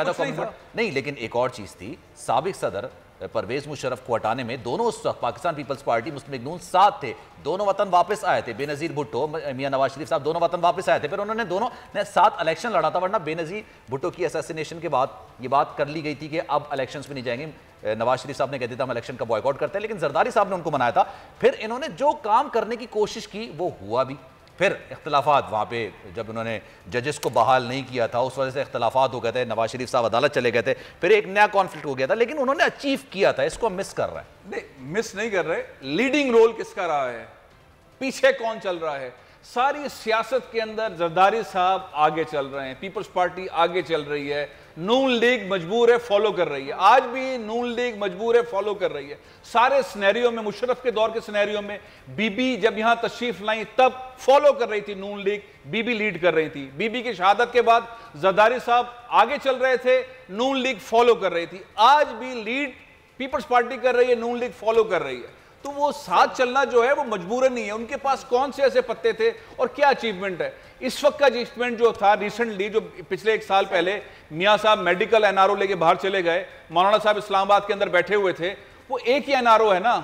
नहीं, लेकिन एक और चीज थी, साबिक सदर परवेज मुशर्रफ को हटाने में दोनों उस वक्त पाकिस्तान पीपल्स पार्टी, मुस्लिम लीग नून साथ थे, दोनों वतन वापस आए थे। बेनजीर भुट्टो, मियां नवाज शरीफ साहब दोनों वतन वापस आए थे, फिर उन्होंने दोनों ने साथ इलेक्शन लड़ा था, वरना बेनजीर भुट्टो की असैसिनेशन के बाद ये बात कर ली गई थी कि अब इलेक्शंस में नहीं जाएंगे। नवाज शरीफ साहब ने कहते थे हम इलेक्शन का बॉयकॉट करते हैं, लेकिन जरदारी साहब ने उनको मनाया था। फिर इन्होंने जो काम करने की कोशिश की वो हुआ भी। फिर इख्तलाफात वहाँ पे जब उन्होंने जजेस को बहाल नहीं किया था, उस वजह से इख्तलाफात हो गए थे, नवाज शरीफ साहब अदालत चले गए थे, फिर एक नया कॉन्फ्लिक्ट हो गया था, लेकिन उन्होंने अचीव किया था। इसको हम मिस कर रहे हैं। नहीं, मिस नहीं कर रहे। लीडिंग रोल किसका रहा है, पीछे कौन चल रहा है? सारी सियासत के अंदर जरदारी साहब आगे चल रहे हैं, पीपल्स पार्टी आगे चल रही है, नून लीग मजबूर है, फॉलो कर रही है। आज भी नून लीग मजबूर है, फॉलो कर रही है। सारे सिनेरियो में, मुशर्रफ के दौर के सिनेरियो में बीबी जब यहां तशरीफ लाई तब फॉलो कर रही थी नून लीग, बीबी लीड कर रही थी। बीबी की शहादत के बाद जरदारी साहब आगे चल रहे थे, नून लीग फॉलो कर रही थी। आज भी लीड पीपल्स पार्टी कर रही है, नून लीग फॉलो कर रही है। तो वो साथ चलना जो है वो मजबूरन नहीं है। उनके पास कौन से ऐसे पत्ते थे और क्या अचीवमेंट है? इस वक्त का अचीवमेंट जो था रिसेंटली, जो पिछले 1 साल पहले मियाँ साहब मेडिकल एनआरओ लेके बाहर चले गए, मौलाना साहब इस्लामाबाद के अंदर बैठे हुए थे, वो एक ही एनआरओ है ना,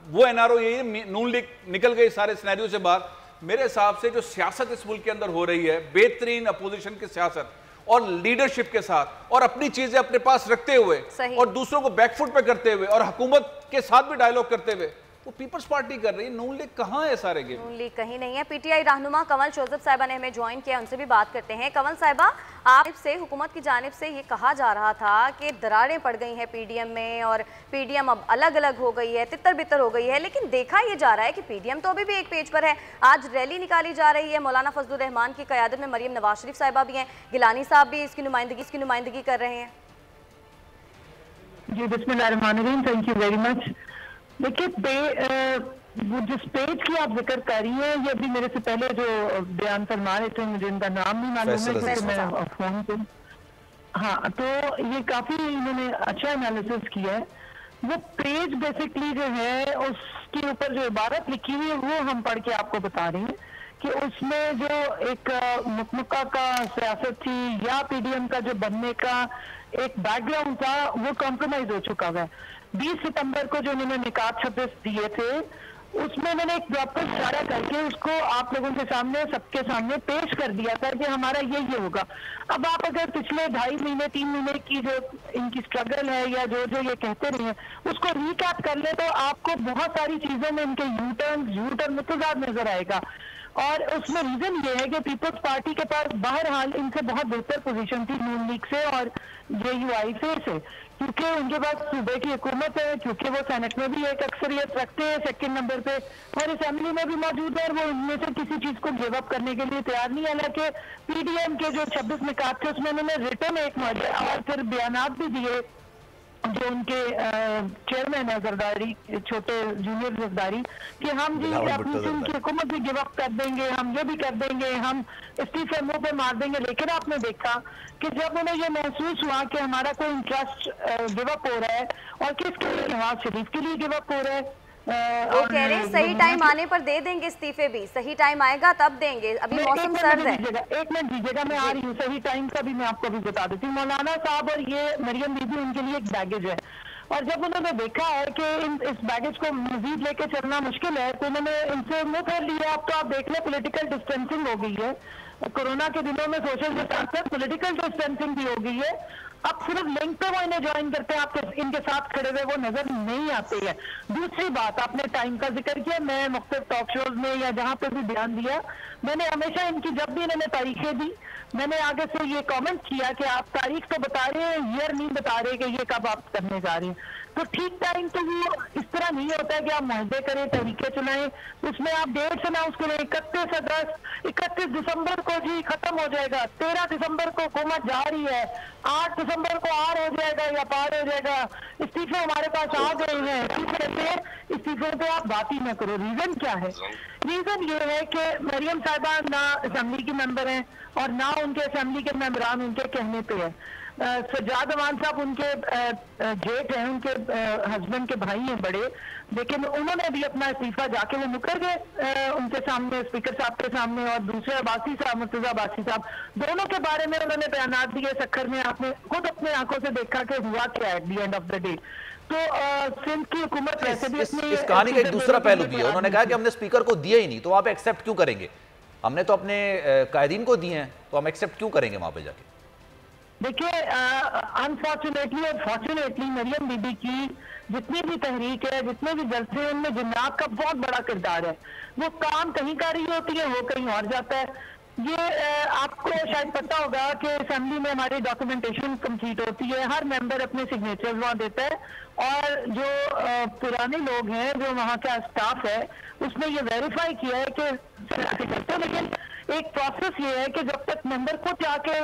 वो एनआरओ यही, नून लीग निकल गई सारे सिनेरियो से बाहर। मेरे हिसाब से जो सियासत इस मुल्क के अंदर हो रही है, बेहतरीन अपोजिशन की सियासत और लीडरशिप के साथ और अपनी चीजें अपने पास रखते हुए और दूसरों को बैकफुट पे करते हुए और हुकूमत के साथ भी डायलॉग करते हुए वो पीपल्स पार्टी कर रही है। नून लीग कहाँ है? सारे गेम नून लीग कहीं नहीं है। पीटीआई रहनुमा कंवल जोसेफ साहिबा ने हमें ज्वाइन किया, उनसे भी बात करते हैं। कंवल साहिबा, आप से हुकूमत की जानिब से ये कहा जा रहा था कि दरारें पड़ गई हैं पीडीएम में और पीडीएम अब अलग अलग हो गई है, तितर बितर हो गई है, लेकिन देखा ये जा रहा है कि पीडीएम तो अभी भी एक पेज पर है। आज रैली निकाली जा रही है, मौलाना फजलुर रहमान की क़यादत में मरीम नवाज शरीफ साहिबा भी हैं, गिलानी साहब भी इसकी नुमाइंदगी कर रहे हैं। जी बिस्मिल्लाहिर्रहमानिर्रहीम, थैंक यू वेरी मच। देखिए, वो जिस पेज की आप जिक्र कर रही हैं, ये अभी मेरे से पहले जो बयान फरमा रहे थे, मुझे इनका नाम नहीं मालूम है क्योंकि मैं फोन पे, हाँ, तो ये काफी इन्होंने अच्छा एनालिसिस किया है। वो पेज बेसिकली जो है उसके ऊपर जो इबारत लिखी हुई है वो हम पढ़ के आपको बता रहे हैं कि उसमें जो एक मुकमुका का सियासत थी या पीडीएम का जो बनने का एक बैकग्राउंड था, वो कॉम्प्रोमाइज हो चुका है। 20 सितंबर को जो उन्होंने निकात 26 दिए थे, उसमें मैंने एक प्रॉपर इशारा करके उसको आप लोगों के सामने, सबके सामने पेश कर दिया था कि हमारा ये होगा। अब आप अगर पिछले 2.5 महीने 3 महीने की जो इनकी स्ट्रगल है या जो ये कहते रहे हैं उसको रिकैप कर ले तो आपको बहुत सारी चीजों में इनके झूठ और मुतजाद नजर आएगा। और उसमें रीजन ये है कि पीपल्स पार्टी के पास बहरहाल इनसे बहुत बेहतर पोजीशन थी नून लीग से और JUI से, क्योंकि उनके पास सूबे की हुकूमत है, क्योंकि वो सेनेट में भी एक अक्सरियत रखते हैं 2nd नंबर पे और असेंबली में भी मौजूद है और वो इनमें से किसी चीज को गिव अप करने के लिए तैयार नहीं। हालांकि PDM के जो 26 निकात थे उसमें उन्होंने रिटर्न एक और फिर बयानात भी दिए जो उनके चेयरमैन है जरदारी, छोटे जूनियर जरदारी, कि हम जी अपनी सिंध की हुकूमत भी गिव अप कर देंगे, हम ये भी कर देंगे, हम इस्तीफे मुंह पे मार देंगे। लेकिन आपने देखा कि जब उन्हें ये महसूस हुआ कि हमारा कोई इंटरेस्ट गिव अप हो रहा है और किसके लिए, नवाज शरीफ के लिए गिव अप हो रहा है, वो कह रहे हैं सही टाइम आने पर दे देंगे इस्तीफे भी, सही टाइम आएगा तब देंगे, अभी मौसम सर्द है। एक मिनट दीजिएगा, मैं आ रही हूँ, सही टाइम का भी मैं आपको भी बता देती हूँ। मौलाना साहब और ये मरियम बीबी उनके लिए एक बैगेज है और जब उन्होंने देखा है कि इस बैगेज को मजीद लेके चलना मुश्किल है तो उन्होंने इनसे मुंह फेर लिया। अब तो आप देख लें पोलिटिकल डिस्टेंसिंग हो गई है, कोरोना के दिनों में सोशल डिस्टेंसिंग, पोलिटिकल डिस्टेंसिंग भी हो गई है। अब सिर्फ लिंक पे वो इन्हें ज्वाइन करते हैं, आप इनके साथ खड़े हुए वो नजर नहीं आते हैं। दूसरी बात, आपने टाइम का जिक्र किया, मैं मुख्तलिफ टॉक शोज में या जहां पे भी बयान दिया, मैंने हमेशा इनकी, जब भी इन्होंने तारीखें दी, मैंने आगे से ये कमेंट किया कि आप तारीख तो बता रहे हैं, ईयर नहीं बता रहे कि ये कब आप करने जा रहे हैं। तो ठीक टाइम तो वो इस तरह नहीं होता है कि आप मुहदे करें, तरीके चलाएं, उसमें आप डेट्स अनाउंस करें 31 अगस्त, 31 दिसंबर को जी खत्म हो जाएगा, 13 दिसंबर को हुकूमत जा रही है, 8 दिसंबर को आर हो जाएगा या पार हो जाएगा, इस्तीफे हमारे पास आ गए हैं। इस्तीफे पे आप बात ही न करो। रीजन क्या है? रीजन ये है कि मरियम साहिबा ना असेंबली की मेंबर हैं और ना उनके असेंबली के मेंबरान उनके कहने पे है। सज्जाद अमान साहब उनके जेठ हैं, उनके हस्बैंड के भाई हैं बड़े, लेकिन उन्होंने भी अपना इस्तीफा जाके वो मुकर गए उनके सामने, स्पीकर साहब के सामने, और दूसरे अब्बासी साहब, मुर्तजा अब्बासी साहब, दोनों के बारे में उन्होंने बयानात दिए। सखर में आपने खुद अपने आंखों से देखा कि हुआ क्या है at the end of the day. तो सिंध की हुकूमत वैसे भी इस कहानी का एक दूसरा पहलू भी है। उन्होंने कहा कि हमने स्पीकर को दिया ही नहीं, तो आप एक्सेप्ट क्यों करेंगे? हमने तो अपने कायदीन को दिए हैं, तो हम एक्सेप्ट क्यों करेंगे वहां पे जाके? देखिए, अनफॉर्चुनेटली और फॉर्चुनेटली मरियम बीबी की जितनी भी तहरीक है, जितने भी जलसे हैं, उनमें जिन्नात का बहुत बड़ा किरदार है। वो काम कहीं कर रही होती है, वो कहीं और जाता है। ये आपको शायद पता होगा कि असेंबली में हमारी डॉक्यूमेंटेशन कंप्लीट होती है, हर मेंबर अपने सिग्नेचर वहाँ देता है और जो पुराने लोग हैं, जो वहाँ का स्टाफ है, उसने ये वेरीफाई किया है कि करते। लेकिन एक प्रोसेस ये है कि जब तक मेंबर खुद जाके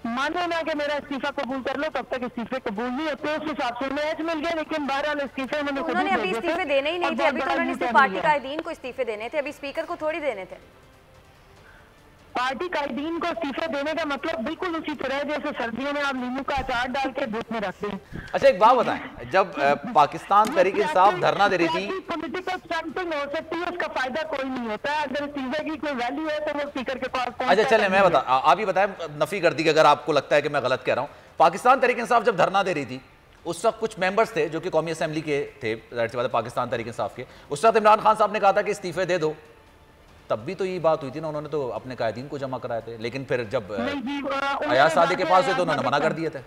माने ना कि मेरा इस्तीफा कबूल कर लो, तब तक इस्तीफे कबूल नहीं होते। उस हिसाब से मैच मिल गया, लेकिन बहरहाल इस्तीफे उन्होंने अभी इस्तीफे देने ही नहीं थे, अभी तो उन्होंने सिर्फ पार्टी कायदीन को इस्तीफे देने थे, अभी स्पीकर को थोड़ी देने थे। पार्टी कायदीन को इस्तीफे देने का मतलब बिल्कुल उसी तरह जैसे सर्दियों में आप नींबू का अचार डाल के धूप में रखते हैं। अच्छा, एक बात बताएं, जब पाकिस्तान तहरीक इंसाफ धरना दे रही थी, पॉलिटिकल स्टंटिंग हो सकती है, उसका फायदा कोई नहीं होता है। अगर इस्तीफे की कोई वैल्यू है तो वो स्पीकर के पास। अच्छा चले, मैं बता, आप ही बताएं, नफी कर दी कि अगर आपको लगता है कि मैं गलत कह रहा हूं। पाकिस्तान तहरीक इंसाफ जब धरना दे रही थी, उस वक्त कुछ मेंबर्स थे जो कि कौमी असेंबली के थे, पाकिस्तान तहरीक इंसाफ के, उस वक्त इमरान खान साहब ने कहा था कि इस्तीफे दे दो, तब भी तो ये बात हुई थी ना, उन्होंने तो अपने कायदीन को जमा कराए थे। लेकिन फिर जब अयाज सादिक के पास हुए तो उन्होंने मना कर दिए थे।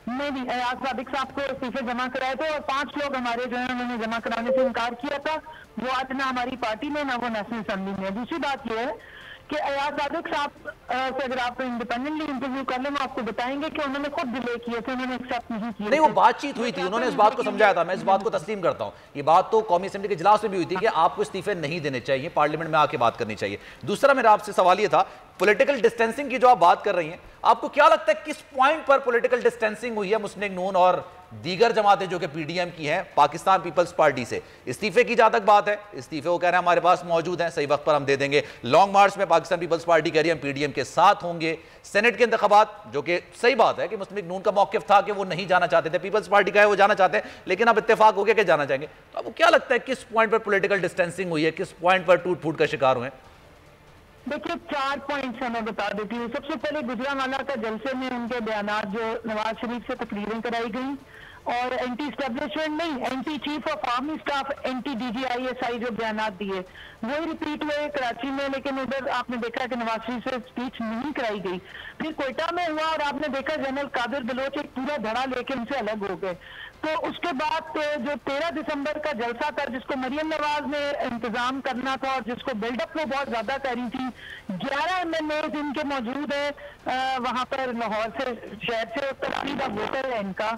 नहीं, अयाज सादिक साहब को इस्तीफे जमा कराए थे और 5 लोग हमारे जो है उन्होंने जमा कराने से इनकार किया था। वो आज ना हमारी पार्टी में, ना वो नेशनल असेंबली में। दूसरी बात यह है कि अयाज सादिक साहब से अगर आप इंडिपेंडेंटली इंटरव्यू कर लें, वो आपको बताएंगे कि उन्होंने खुद डिले किए थे, उन्होंने एक्सेप्ट नहीं किए। नहीं, वो बातचीत हुई थी, उन्होंने इस बात को समझाया था, मैं इस बात को तस्लीम करता हूं। ये बात तो कौमी असेंबली के इजलास में भी हुई थी कि आपको इस्तीफे नहीं देने चाहिए, पार्लियामेंट में आके बात करनी चाहिए। दूसरा मेरा आपसे सवाल ये था, पॉलिटिकल डिस्टेंसिंग की जो आप बात कर रही हैं, आपको क्या लगता है किस पॉइंट पर पॉलिटिकल डिस्टेंसिंग हुई है मुस्लिम लीग नून और दीगर जमातें जो कि पीडीएम की हैं पाकिस्तान पीपल्स पार्टी से? इस्तीफे की जहां तक बात है, इस्तीफे वो कह रहे हैं हमारे पास मौजूद हैं, सही वक्त पर हम दे देंगे। लॉन्ग मार्च में पाकिस्तान पीपल्स पार्टी कह रही है हम पीडीएम के साथ होंगे। सेनेट के इंतखाबात, जो कि सही बात है कि मुस्लिम लीग नून का मौकिफ था कि वो नहीं जाना चाहते थे, पीपल्स पार्टी का है वो जाना चाहते हैं, लेकिन अब इत्तेफाक हो गया कि जाना चाहेंगे। तो आपको क्या लगता है किस पॉइंट पर पॉलिटिकल डिस्टेंसिंग हुई है, किस पॉइंट पर टूट फूट का शिकार हुए? देखिए, 4 पॉइंट्स मैं बता देती हूँ। सबसे पहले गुजरांवाला का जलसे में उनके बयानात जो नवाज शरीफ से तकरीरें कराई गई, और एंटी स्टैब्लिशमेंट नहीं, anti chief of army staff, anti DGISI जो बयान दिए वही रिपीट हुए कराची में, लेकिन उधर आपने देखा कि नवाज शरीफ से स्पीच नहीं कराई गई। फिर कोयटा में हुआ और आपने देखा जनरल कादिर बलोच एक पूरा धड़ा लेके उनसे अलग हो गए। तो उसके बाद जो 13 दिसंबर का जलसा था जिसको मरियम नवाज ने इंतजाम करना था और जिसको बिल्डअप वो बहुत ज्यादा करी थी, 11 MNAs इनके मौजूद है वहां पर लाहौर से, शहर से, उत्तराखंड का वोटर है इनका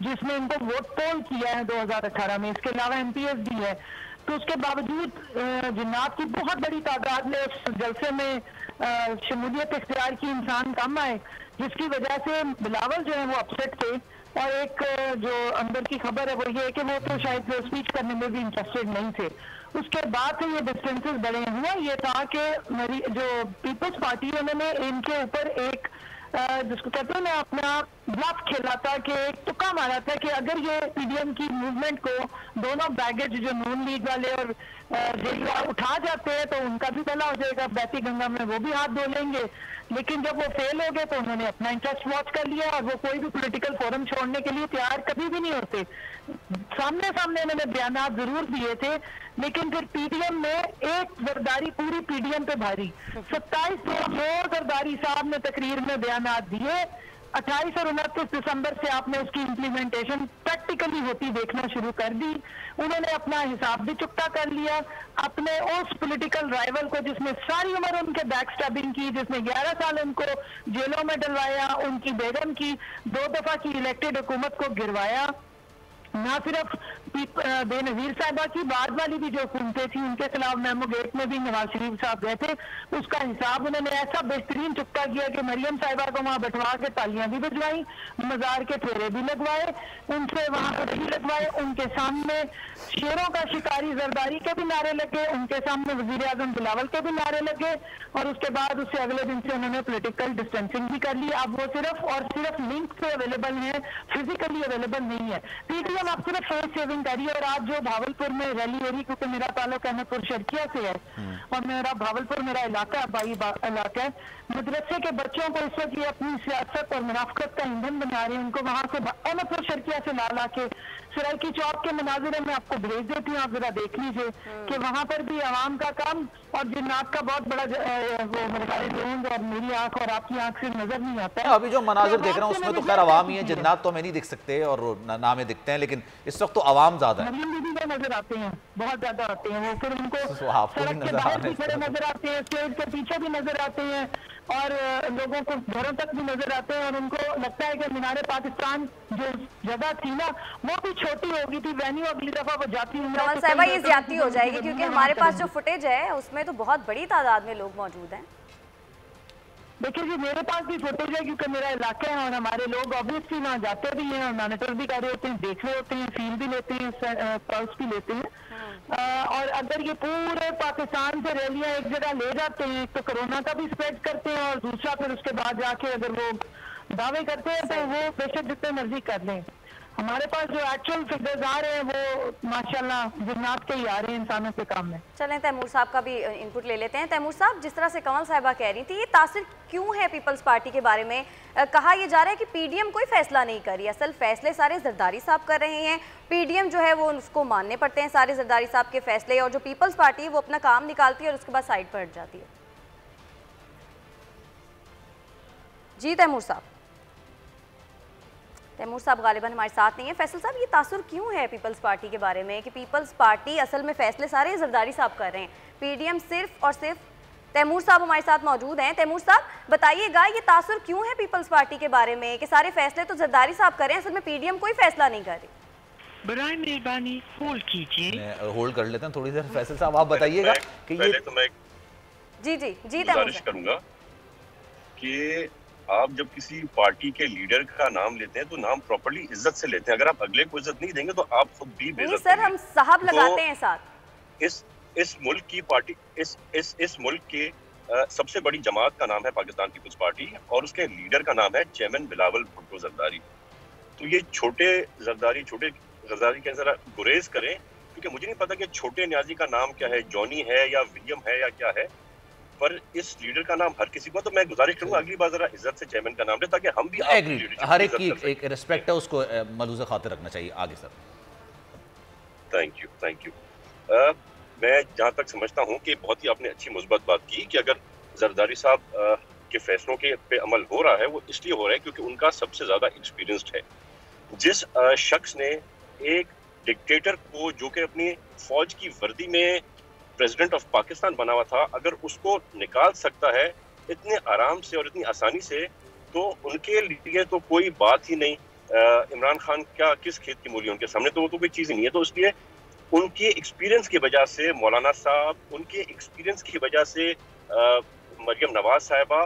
जिसने इनको वोट पोल किया है 2018 में। इसके अलावा MPs भी है। तो उसके बावजूद जिन्नात की बहुत बड़ी तादाद में उस जलसे में शमूलियत इख्तियार की इंसान कम आए, जिसकी वजह से बिलावल जो है वो अपसेट थे। और एक जो अंदर की खबर है वो ये है कि वो तो शायद स्पीच करने में भी इंटरेस्टेड नहीं थे। उसके बाद से ये डिस्टेंसेस बढ़े हुए। ये था कि जो पीपल्स पार्टी उन्होंने इनके ऊपर एक जिसको कहते हैं ना अपना ब्लफ खेला था कि एक तुक्का मारा था कि अगर ये PDM की मूवमेंट को दोनों बैगेज जो नून लीग वाले और जेल उठा जाते हैं तो उनका भी भला हो जाएगा, बैती गंगा में वो भी हाथ धो लेंगे। लेकिन जब वो फेल हो गए तो उन्होंने अपना इंटरेस्ट वॉच कर लिया और वो कोई भी पॉलिटिकल फोरम छोड़ने के लिए तैयार कभी भी नहीं होते। सामने सामने उन्होंने बयानात जरूर दिए थे, लेकिन फिर PDM में एक जरदारी पूरी PDM पे भारी। 27 को जरदारी साहब ने तकरीर में बयानात दिए, 28 और 29 दिसंबर से आपने उसकी इम्प्लीमेंटेशन प्रैक्टिकली होती देखना शुरू कर दी। उन्होंने अपना हिसाब भी चुकता कर लिया अपने उस पॉलिटिकल राइवल को जिसने सारी उम्र उनके बैक स्टैबिंग की, जिसने 11 साल उनको जेलों में डलवाया, उनकी बेगम की 2 दफा की इलेक्टेड हुकूमत को गिरवाया। ना सिर्फ बेनजीर साहिबा की, बाद वाली भी जो हुकूमतें थी उनके खिलाफ मेमो गेट में भी नवाज शरीफ साहब गए थे, उसका हिसाब उन्होंने ऐसा बेहतरीन चुकता किया कि मरियम साहिबा को वहां बैठवा के तालियां भी बजवाई, मजार के फेरे भी लगवाए, उनसे वहां पर भी लगवाए, उनके सामने शेरों का शिकारी जरदारी के भी नारे लगे, उनके सामने वजीर आजम बिलावल के भी नारे लगे। और उसके बाद उससे अगले दिन से उन्होंने पॉलिटिकल डिस्टेंसिंग भी कर ली। अब वो सिर्फ और सिर्फ लिंक पे अवेलेबल है, फिजिकली अवेलेबल नहीं है। PDM आप सिर्फ फेस सेविंग करिए। और आज जो भावलपुर में रैली हो रही, क्योंकि मेरा ताल्लुक अहमदपुर शर्किया से है और मेरा भावलपुर मेरा इलाका बाई इलाका है, मदरसे के बच्चों को इस वक्त ये अपनी सियासत और मुनाफिकत का ईंधन बना रहे हैं। उनको वहां से अहमदपुर शर्किया से ला के सरायकी चौक के मनाजिर में आपको भेज देती हूँ, आप जरा देख लीजिए कि वहां पर भी आवाम का काम और जिन्नात का बहुत बड़ा वो मेरे और मेरी आंख और आपकी आंख से नजर नहीं आता है। अभी जो मनाजिर देख रहा हूँ उसमें तो खैर आवाम ही है, जिन्नात तो हमें नहीं दिख सकते और ना में दिखते हैं, लेकिन इस वक्त तो आवाम ज्यादा है। मरियम बीबी का नजर आते हैं, बहुत ज्यादा आते हैं वो, फिर उनको सड़क के बाहर भी खड़े नजर आते हैं, स्टेज के पीछे भी नजर आते हैं और लोगों को घरों तक भी नजर आते हैं। और उनको लगता है कि मीनारे पाकिस्तान जो जगह थी ना वो भी छोटी होगी थी, वेन्यू अगली दफा वो जाती कमल साहिबा ये ज्यादती हो जाएगी क्योंकि हमारे पास जो फुटेज है उसमें तो बहुत बड़ी तादाद में लोग मौजूद हैं। देखिए जी, मेरे पास भी फुटेज है क्योंकि मेरा इलाका है और हमारे लोग ऑब्वियसली वहाँ जाते भी हैं और मॉनिटर भी कर रहे होते हैं, देख रहे होते हैं, फील भी लेते हैं, पल्स भी लेते हैं। और अगर ये पूरे पाकिस्तान से रैलियां एक जगह ले जाते हैं तो कोरोना का भी स्प्रेड करते हैं और दूसरा फिर उसके बाद जाके अगर वो दावे करते हैं तो वो बेशक जितने मर्जी कर लें। हमारे पास जो एक्चुअल फिगर्स आ रहे हैं वो माशाल्लाह जिन्नात के ही आ रहे हैं, इंसानों के काम में। चलें तैमूर साहब का भी इनपुट ले लेते हैं। तैमूर साहब, जिस तरह से कमल साहिबा कह रही थी, ये तासिर क्यों है पीपल्स पार्टी के बारे में? कहा यह जा रहा है कि PDM कोई फैसला नहीं कर रही, असल फैसले सारे जरदारी साहब कर रहे हैं। PDM जो है वो उसको मानने पड़ते हैं सारे जरदारी साहब के फैसले, और जो पीपल्स पार्टी है वो अपना काम निकालती है और उसके बाद साइड पर हट जाती है। जी तैमूर साहब, तैमूर साहब गालिबन हमारे साथ नहीं है। फैसल साहब, ये तासुर क्यों है पीपल्स पार्टी के बारे में कि पीपल्स पार्टी असल में फैसले सारे जरदारी साहब कर रहे हैं, PDM सिर्फ और सिर्फ? तैमूर साहब हमारे साथ मौजूद हैं। तैमूर साहब बताइएगा, ये तासुर क्यों है पीपल्स पार्टी के बारे में कि सारे फैसले तो जरदारी साहब कर रहे हैं, असल में PDM कोई फैसला नहीं कर रही? बराए मेहरबानी होल्ड कीजिए। होल्ड कर लेते हैं थोड़ी देर। फैसल साहब आप बताइएगा कि ये तो मैं जी गुजारिश करूंगा कि आप जब किसी पार्टी के लीडर का नाम लेते हैं तो नाम प्रॉपर्ली इज्जत से लेते हैं। अगर आप अगले को इज्जत नहीं देंगे तो आप खुद भी बेइज्जत सर, हम साहब लगाते हैं साथ। इस मुल्क की पार्टी इस मुल्क के सबसे बड़ी जमात का नाम है पाकिस्तान पीपल्स पार्टी और उसके लीडर का नाम है चेयरमैन बिलावल भुट्टो जरदारी। तो ये छोटे जरदारी के जरा गुरेज करें, क्योंकि मुझे नहीं पता कि छोटे न्याजी का नाम क्या है, जॉनी है या विलियम है या क्या है, पर इस लीडर का नाम हर किसी को, तो मैं गुजारिश करूंगा अगली बार जरा इज्जत से चेयरमैन का नाम ले, ताकि हम भी हर एक की एक रिस्पेक्ट है, उसको मलूज़ खातिर रखना चाहिए। आगे सर। Thank you. मैं जहां तक समझता हूं कि बहुत ही आपने अच्छी मुस्बत बात की कि अगर जरदारी साहब के फैसलों के पे अमल हो रहा है, वो इसलिए हो रहा है क्योंकि उनका सबसे ज्यादा एक्सपीरियंस्ड है। जिस शख्स ने एक डिक्टेटर को, जो कि अपनी फौज की वर्दी में प्रेसिडेंट ऑफ पाकिस्तान बना हुआ था, अगर उसको निकाल सकता है इतने आराम से और इतनी आसानी से, तो उनके लिए तो कोई बात ही नहीं। इमरान खान क्या किस खेत की मूली उनके सामने, तो वो तो कोई चीज़ ही नहीं है। तो इसलिए उनके एक्सपीरियंस की वजह से मौलाना साहब, उनके एक्सपीरियंस की वजह से मरियम नवाज साहिबा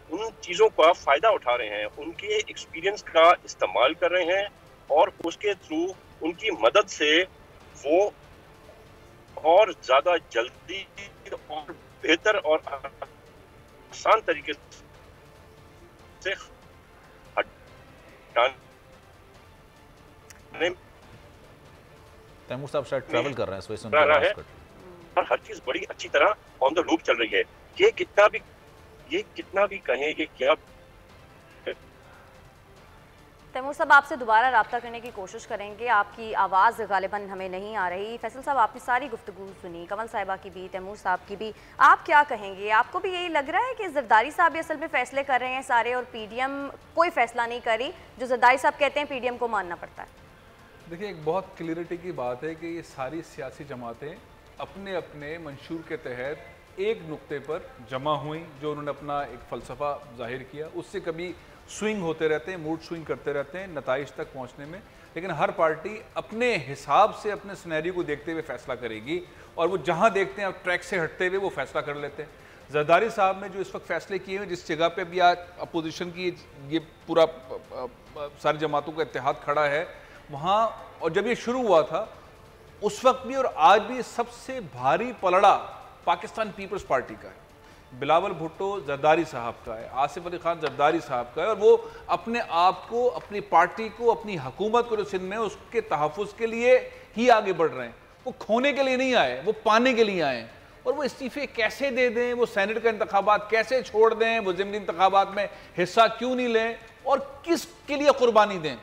उन चीज़ों का फ़ायदा उठा रहे हैं, उनके एक्सपीरियंस का इस्तेमाल कर रहे हैं, और उसके थ्रू उनकी मदद से वो और ज़्यादा जल्दी और बेहतर और आसान तरीके से तैमूर साहब शायद ट्रैवल कर रहे हैं, और हर चीज बड़ी अच्छी तरह ऑन द लूप चल रही है। ये कितना भी कहें, ये क्या। तैमूर साहब, आपसे दोबारा रब्ता करने की कोशिश करेंगे, आपकी आवाज़ गालिबन हमें नहीं आ रही। फैसल साहब, आपने सारी गुफ्तगू सुनी, कंवल साहिबा की भी, तैमूर साहब की भी, आप क्या कहेंगे? आपको भी यही लग रहा है कि जरदारी साहब भी असल में फ़ैसले कर रहे हैं सारे, और पीडीएम कोई फ़ैसला नहीं करी, जो जरदारी साहब कहते हैं पीडीएम को मानना पड़ता है? देखिए, एक बहुत क्लियरिटी की बात है कि ये सारी सियासी जमातें अपने अपने मंशूर के तहत एक नुक्ते पर जमा हुई, जो उन्होंने अपना एक फ़लसफ़ा जाहिर किया। उससे कभी स्विंग होते रहते हैं, मूड स्विंग करते रहते हैं नताइज तक पहुंचने में, लेकिन हर पार्टी अपने हिसाब से अपने सिनेरियो को देखते हुए फैसला करेगी, और वो जहां देखते हैं ट्रैक से हटते हुए वो फैसला कर लेते हैं। जरदारी साहब ने जो इस वक्त फैसले किए हैं, जिस जगह पे भी आज अपोजिशन की ये पूरा सारी जमातों का इत्तेहाद खड़ा है वहाँ, और जब ये शुरू हुआ था उस वक्त भी और आज भी सबसे भारी पलड़ा पाकिस्तान पीपल्स पार्टी का है। बिलावल भुट्टो जरदारी साहब का है, आसिफ अली खान जरदारी साहब का है, और वो अपने आप को, अपनी पार्टी को, अपनी हुकूमत को जो सिंध में उसके तहफ़्फ़ुज़ के लिए ही आगे बढ़ रहे हैं। वो खोने के लिए नहीं आए, वो पाने के लिए आए। और वो इस्तीफ़े कैसे दे दें, वो सेनेट का इंतखाबात कैसे छोड़ दें, वो ज़िमनी इंतखाबात में हिस्सा क्यों नहीं लें, और किसके लिए कुर्बानी दें,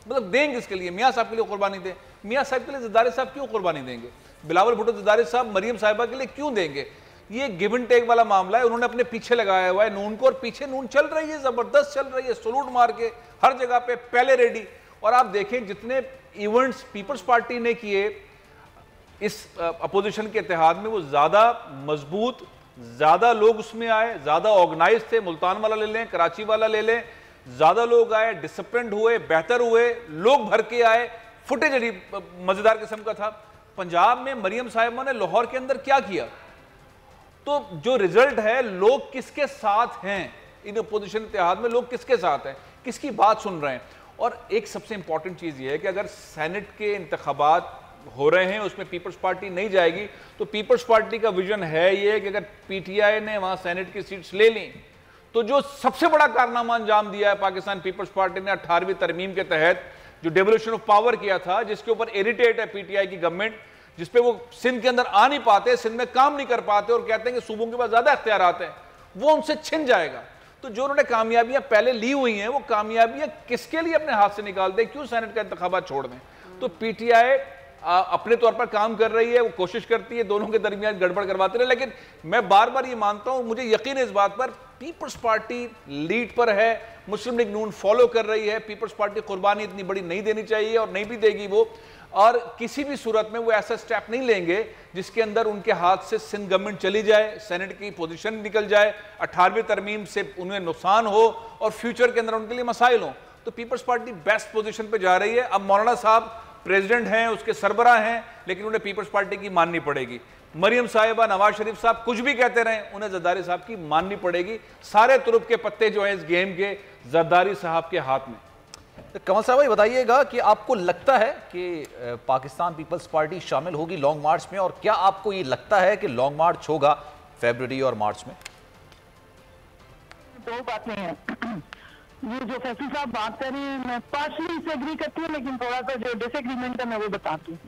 मतलब दें किसके लिए? मियाँ साहब के लिए कुर्बानी दें, मियाँ साहब के लिए जरदारी साहब क्यों कुर्बानी देंगे? बिलावल भुट्टो जरदारी साहब मरियम साहिबा के लिए क्यों देंगे? ये गिव एंड टेक वाला मामला है, उन्होंने अपने पीछे लगाया हुआ है नून को, और पीछे नून चल रही है, जबरदस्त चल रही है, सलूट मार के हर जगह पे पहले रेडी। और आप देखें जितने इवेंट्स पीपल्स पार्टी ने किए इस अपोजिशन के इत्तेहाद में, वो ज्यादा मजबूत, ज्यादा लोग उसमें आए, ज्यादा ऑर्गेनाइज थे। मुल्तान वाला ले लें, कराची वाला ले लें, ज्यादा लोग आए, डिसिप्लिन्ड हुए, बेहतर हुए, लोग भर के आए, फुटेज मजेदार किस्म का था। पंजाब में मरियम साहिबा ने लाहौर के अंदर क्या किया, तो जो रिजल्ट है, लोग किसके साथ हैं इन अपोजिशन इत्तेहाद में, लोग किसके साथ हैं, किसकी बात सुन रहे हैं। और एक सबसे इंपॉर्टेंट चीज ये है कि अगर सेनेट के इंतखाबात हो रहे हैं, उसमें पीपल्स पार्टी नहीं जाएगी, तो पीपल्स पार्टी का विजन है ये कि अगर पीटीआई ने वहां सेनेट की सीट्स ले ली, तो जो सबसे बड़ा कारनामा अंजाम दिया है पाकिस्तान पीपल्स पार्टी ने 18वीं तरमीम के तहत, जो डेवोल्यूशन ऑफ पावर किया था, जिसके ऊपर इरिटेट है पीटीआई की गवर्नमेंट, जिसपे वो सिंध के अंदर आ नहीं पाते, सिंध में काम नहीं कर पाते, और कहते हैं कि सूबों के पास ज्यादा इख्तियारात हैं, वो उनसे छिन जाएगा। तो जो उन्होंने कामयाबियां पहले ली हुई हैं, वो कामयाबियां किसके लिए अपने हाथ से निकाल दें, क्यों सेनेट का इंतखाबात छोड़ दें? तो पीटीआई अपने तौर पर काम कर रही है, वो कोशिश करती है दोनों के दरमियान गड़बड़ करवाते रहे, लेकिन मैं बार बार ये मानता हूं, मुझे यकीन है इस बात पर, पीपल्स पार्टी लीड पर है, मुस्लिम लीग नून फॉलो कर रही है, पीपल्स पार्टी कुर्बानी इतनी बड़ी नहीं देनी चाहिए और नहीं भी देगी वो, और किसी भी सूरत में वो ऐसा स्टेप नहीं लेंगे जिसके अंदर उनके हाथ से सिंध गवर्नमेंट चली जाए, सेनेट की पोजीशन निकल जाए, 18वीं तरमीम से उन्हें नुकसान हो और फ्यूचर के अंदर उनके लिए मसाइल हो। तो पीपल्स पार्टी बेस्ट पोजीशन पे जा रही है। अब मौलाना साहब प्रेसिडेंट हैं, उसके सरबराह हैं, लेकिन उन्हें पीपल्स पार्टी की माननी पड़ेगी। मरियम साहिबा, नवाज शरीफ साहब कुछ भी कहते रहें, उन्हें जरदारी साहब की माननी पड़ेगी। सारे तुरुप के पत्ते जो हैं इस गेम के जरदारी साहब के हाथ में। तो कंवल साहब ये बताइएगा कि आपको लगता है कि पाकिस्तान पीपल्स पार्टी शामिल होगी लॉन्ग मार्च में, और क्या आपको ये लगता है कि लॉन्ग मार्च होगा फरवरी और मार्च में? दो बातें हैं, ये जो फैसल साहब बात कर रहे हैं, मैं पार्शली इससे एग्री करती हूँ, लेकिन थोड़ा सा जो डिसएग्रीमेंट है मैं वो बताती हूँ।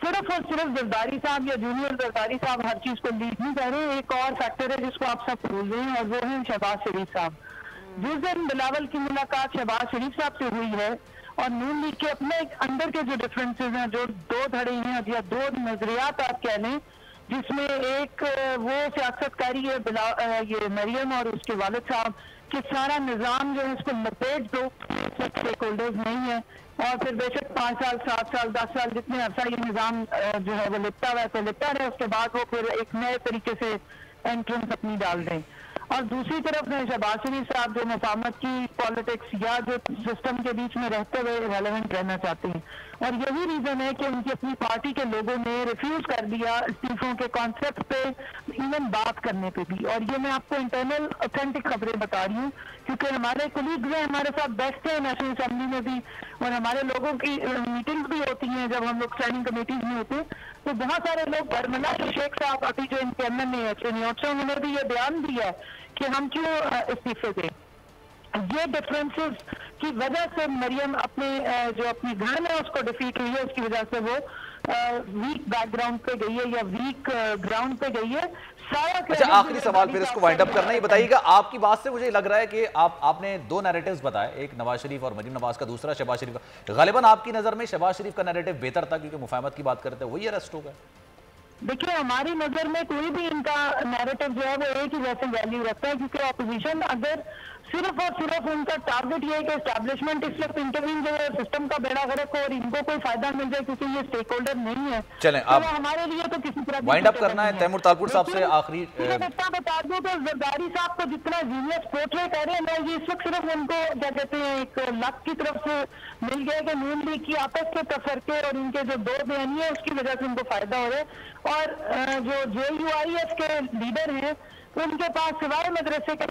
सिर्फ और सिर्फ जरदारी साहब या जूनियर जरदारी साहब हर चीज को लीड नहीं कर रहे। एक और फैक्टर है जिसको आप सब भूल रहे हैं और वो है शहबाज शरीफ साहब। जिस दिन बिलावल की मुलाकात शहबाज शरीफ साहब से हुई है और नून लीग के अपने अंदर के जो डिफरेंसेस हैं, जो दो धड़े हैं या दो नजरियात आप कह लें, जिसमें एक वो सियासतकारी है ये मरियम और उसके वालिद साहब कि सारा निज़ाम जो है इसको लपेट दो, स्टेक होल्डर्स नहीं है। और फिर बेशक 5 साल 7 साल 10 साल जितने अरसा ये निज़ाम जो है वो लिपटा हुआ है तो लिपटा रहे, उसके बाद वो फिर एक नए तरीके से एंट्रेंस अपनी डाल दें। और दूसरी तरफ शहबाज शरीफ साहब जो मफाहमत की पॉलिटिक्स या जो सिस्टम के बीच में रहते हुए रेलेवेंट रहना चाहते हैं। और यही रीजन है कि उनकी अपनी पार्टी के लोगों ने रिफ्यूज कर दिया इस्तीफों के कॉन्सेप्ट पे, इवन बात करने पे भी। और ये मैं आपको इंटरनल ऑथेंटिक खबरें बता रही हूँ क्योंकि हमारे कोलीग्स हैं, हमारे साथ बैठते हैं नेशनल असेंबली में भी और हमारे लोगों की मीटिंग्स भी होती हैं जब हम लोग स्टैंडिंग कमेटीज में होते हैं, तो बहुत सारे लोग बरमला शेख साहब अभी जो इनके एमएनए है उन्होंने भी ये बयान दिया है कि हम क्यों इस्तीफे दें। ये डिफरेंसेस की वजह से मरियम अपने जो अपनी बहन है उसको डिफीट हुई है, उसकी वजह से वो वीक बैकग्राउंड पे गई है या वीक ग्राउंड पे गई है। अच्छा, आखिरी सवाल फिर इसको वाइंड अप करना ही बताइएगा। आपकी बात से मुझे लग रहा है कि आपने दो नैरेटिव्स बताए, एक नवाज शरीफ और मरीम नवाज का, दूसरा शहबाज शरीफ का। गालिबन आपकी नजर में शहबाज शरीफ का नैरेटिव बेहतर था क्योंकि मुफाहमत की बात करते हैं, वही अरेस्ट हो गए। देखिए, हमारी नजर में कोई भी इनका नैरेटिव जो है वो एक ही जैसे वैल्यू रखता है क्योंकि ऑपोजिशन अगर सिर्फ और सिर्फ उनका टारगेट ये है कि एस्टैब्लिशमेंट इस वक्त इंटरव्यू जो है सिस्टम का बेड़ा गर्क हो और इनको कोई फायदा मिल जाए क्योंकि ये स्टेक होल्डर नहीं है। चलें, तो अब हमारे लिए तो किसी तरह वाइंड अप करना है। तैमूर तालपुर साहब से आखिरी बता दूं तो जरदारी साहब को जितना जीनियस पोर्ट्रे कर रहे हैं ये इस वक्त सिर्फ उनको क्या कहते हैं एक लक की तरफ से मिल गया कि नून लीग की आपस के तफरके और इनके जो दो बयानी है उसकी वजह से उनको फायदा हो रहा है। और जो JUIF के लीडर हैं उनके पास सिवाय मदरसे के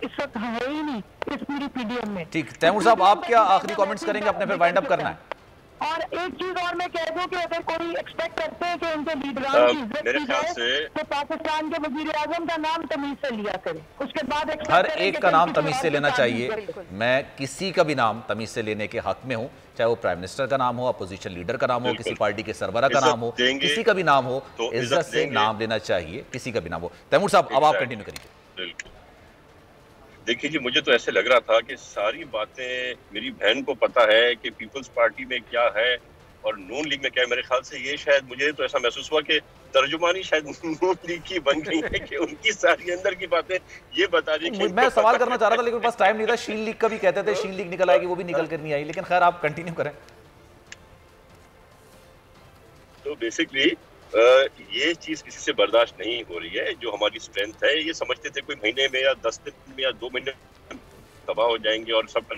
इस वक्त है ही नहीं इस पूरी PDM में। ठीक, तैमूर साहब आप क्या आखिरी कमेंट्स करेंगे अपने, फिर वाइंड अप करना है। और एक चीज और मैं कह दूं कि अगर कोई एक्सपेक्ट करते हैं कि उनके लीडरान की इज्जत की जाए तो पाकिस्तान के वजीर आजम का नाम तमीज से लिया करे, उसके बाद हर एक का नाम तमीज से लेना चाहिए। मैं किसी का भी नाम तमीज से लेने के हक में हूँ, चाहे वो प्राइम मिनिस्टर का नाम हो, अपोजिशन लीडर का नाम हो, किसी पार्टी के सरबरा का नाम हो, किसी का भी नाम हो, इज्जत से नाम लेना चाहिए, किसी का भी नाम हो। तैमूर साहब अब आप कंटिन्यू करिए। देखिए जी, मुझे तो ऐसे लग रहा था कि सारी बातें मेरी बहन को पता है कि पीपल्स पार्टी में क्या है और नून लीग में क्या है। मेरे ख्याल से ये शायद मुझे तो ऐसा महसूस हुआ कि तर्जुमानी शायद नून लीग की बन गई है कि उनकी सारी अंदर की बातें ये बता रही है। मैं सवाल करना चाह रहा था लेकिन पास टाइम नहीं था। शीन लीग का भी कहते थे, शीन लीग निकल आएगी, वो भी निकल कर नहीं आई, लेकिन खैर आप कंटिन्यू करें। तो बेसिकली ये चीज किसी से बर्दाश्त नहीं हो रही है। जो हमारी स्ट्रेंथ है, ये समझते थे कोई महीने में या 10 दिन में या 2 महीने तबाह हो जाएंगे और सब।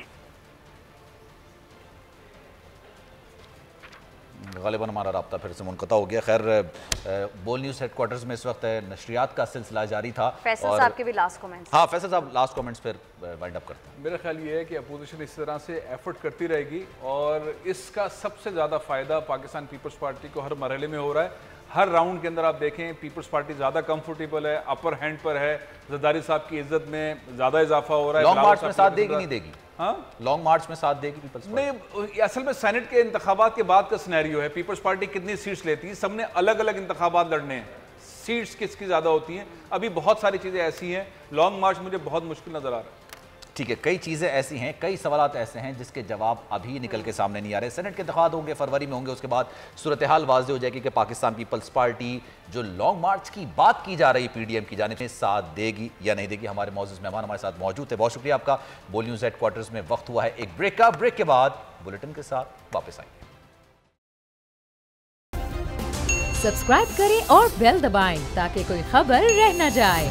गालिबन हमारा राब्ता फिर से मुनक़ता हो गया। खैर, बोल न्यूज़ हेडक्वार्टर्स में इस वक्त नशरियात का सिलसिला जारी था। फैसल साहब के भी लास्ट कमेंट्स। हाँ, फैसल साहब लास्ट कमेंट्स फिर वाइंड अप करते हैं। मेरा ख्याल ये है कि अपोजिशन इस तरह से एफर्ट करती रहेगी और इसका सबसे ज़्यादा फ़ायदा पाकिस्तान पीपल्स पार्टी को हर मरहले में हो रहा है। हर राउंड के अंदर आप देखें पीपल्स पार्टी ज़्यादा कंफर्टेबल है, अपर हैंड पर है, जरदारी साहब की इज्जत में ज़्यादा इजाफा हो रहा है। लॉन्ग मार्च में साथ देगी नहीं देगी? हाँ, लॉन्ग मार्च में साथ देगी पीपल्स पार्टी? नहीं, असल में सेनेट के इंतखाबात के बाद का सिनेरियो है। पीपल्स पार्टी कितनी सीट्स लेती है, सबने अलग अलग इंतखाबात लड़ने हैं, सीट्स किसकी ज़्यादा होती हैं, अभी बहुत सारी चीज़ें ऐसी हैं। लॉन्ग मार्च मुझे बहुत मुश्किल नज़र आ रहा है। ठीक है, कई चीज़ें ऐसी हैं, कई सवालात ऐसे हैं जिसके जवाब अभी निकल के सामने नहीं आ रहे। सेनेट के इंतखाबात होंगे, फरवरी में होंगे, उसके बाद सूरत हाल वाज़ेह हो जाएगी कि पाकिस्तान पीपल्स पार्टी जो लॉन्ग मार्च की बात की जा रही PDM की जानिब से साथ देगी या नहीं देगी। हमारे मौजूद मेहमान हमारे साथ मौजूद थे, बहुत शुक्रिया आपका। बोल न्यूज़ हेडक्वार्टर्स में वक्त हुआ है एक ब्रेक का। ब्रेक के बाद बुलेटिन के साथ वापस आएंगे। सब्सक्राइब करें और बेल दबाएं ताकि कोई खबर रह न जाए।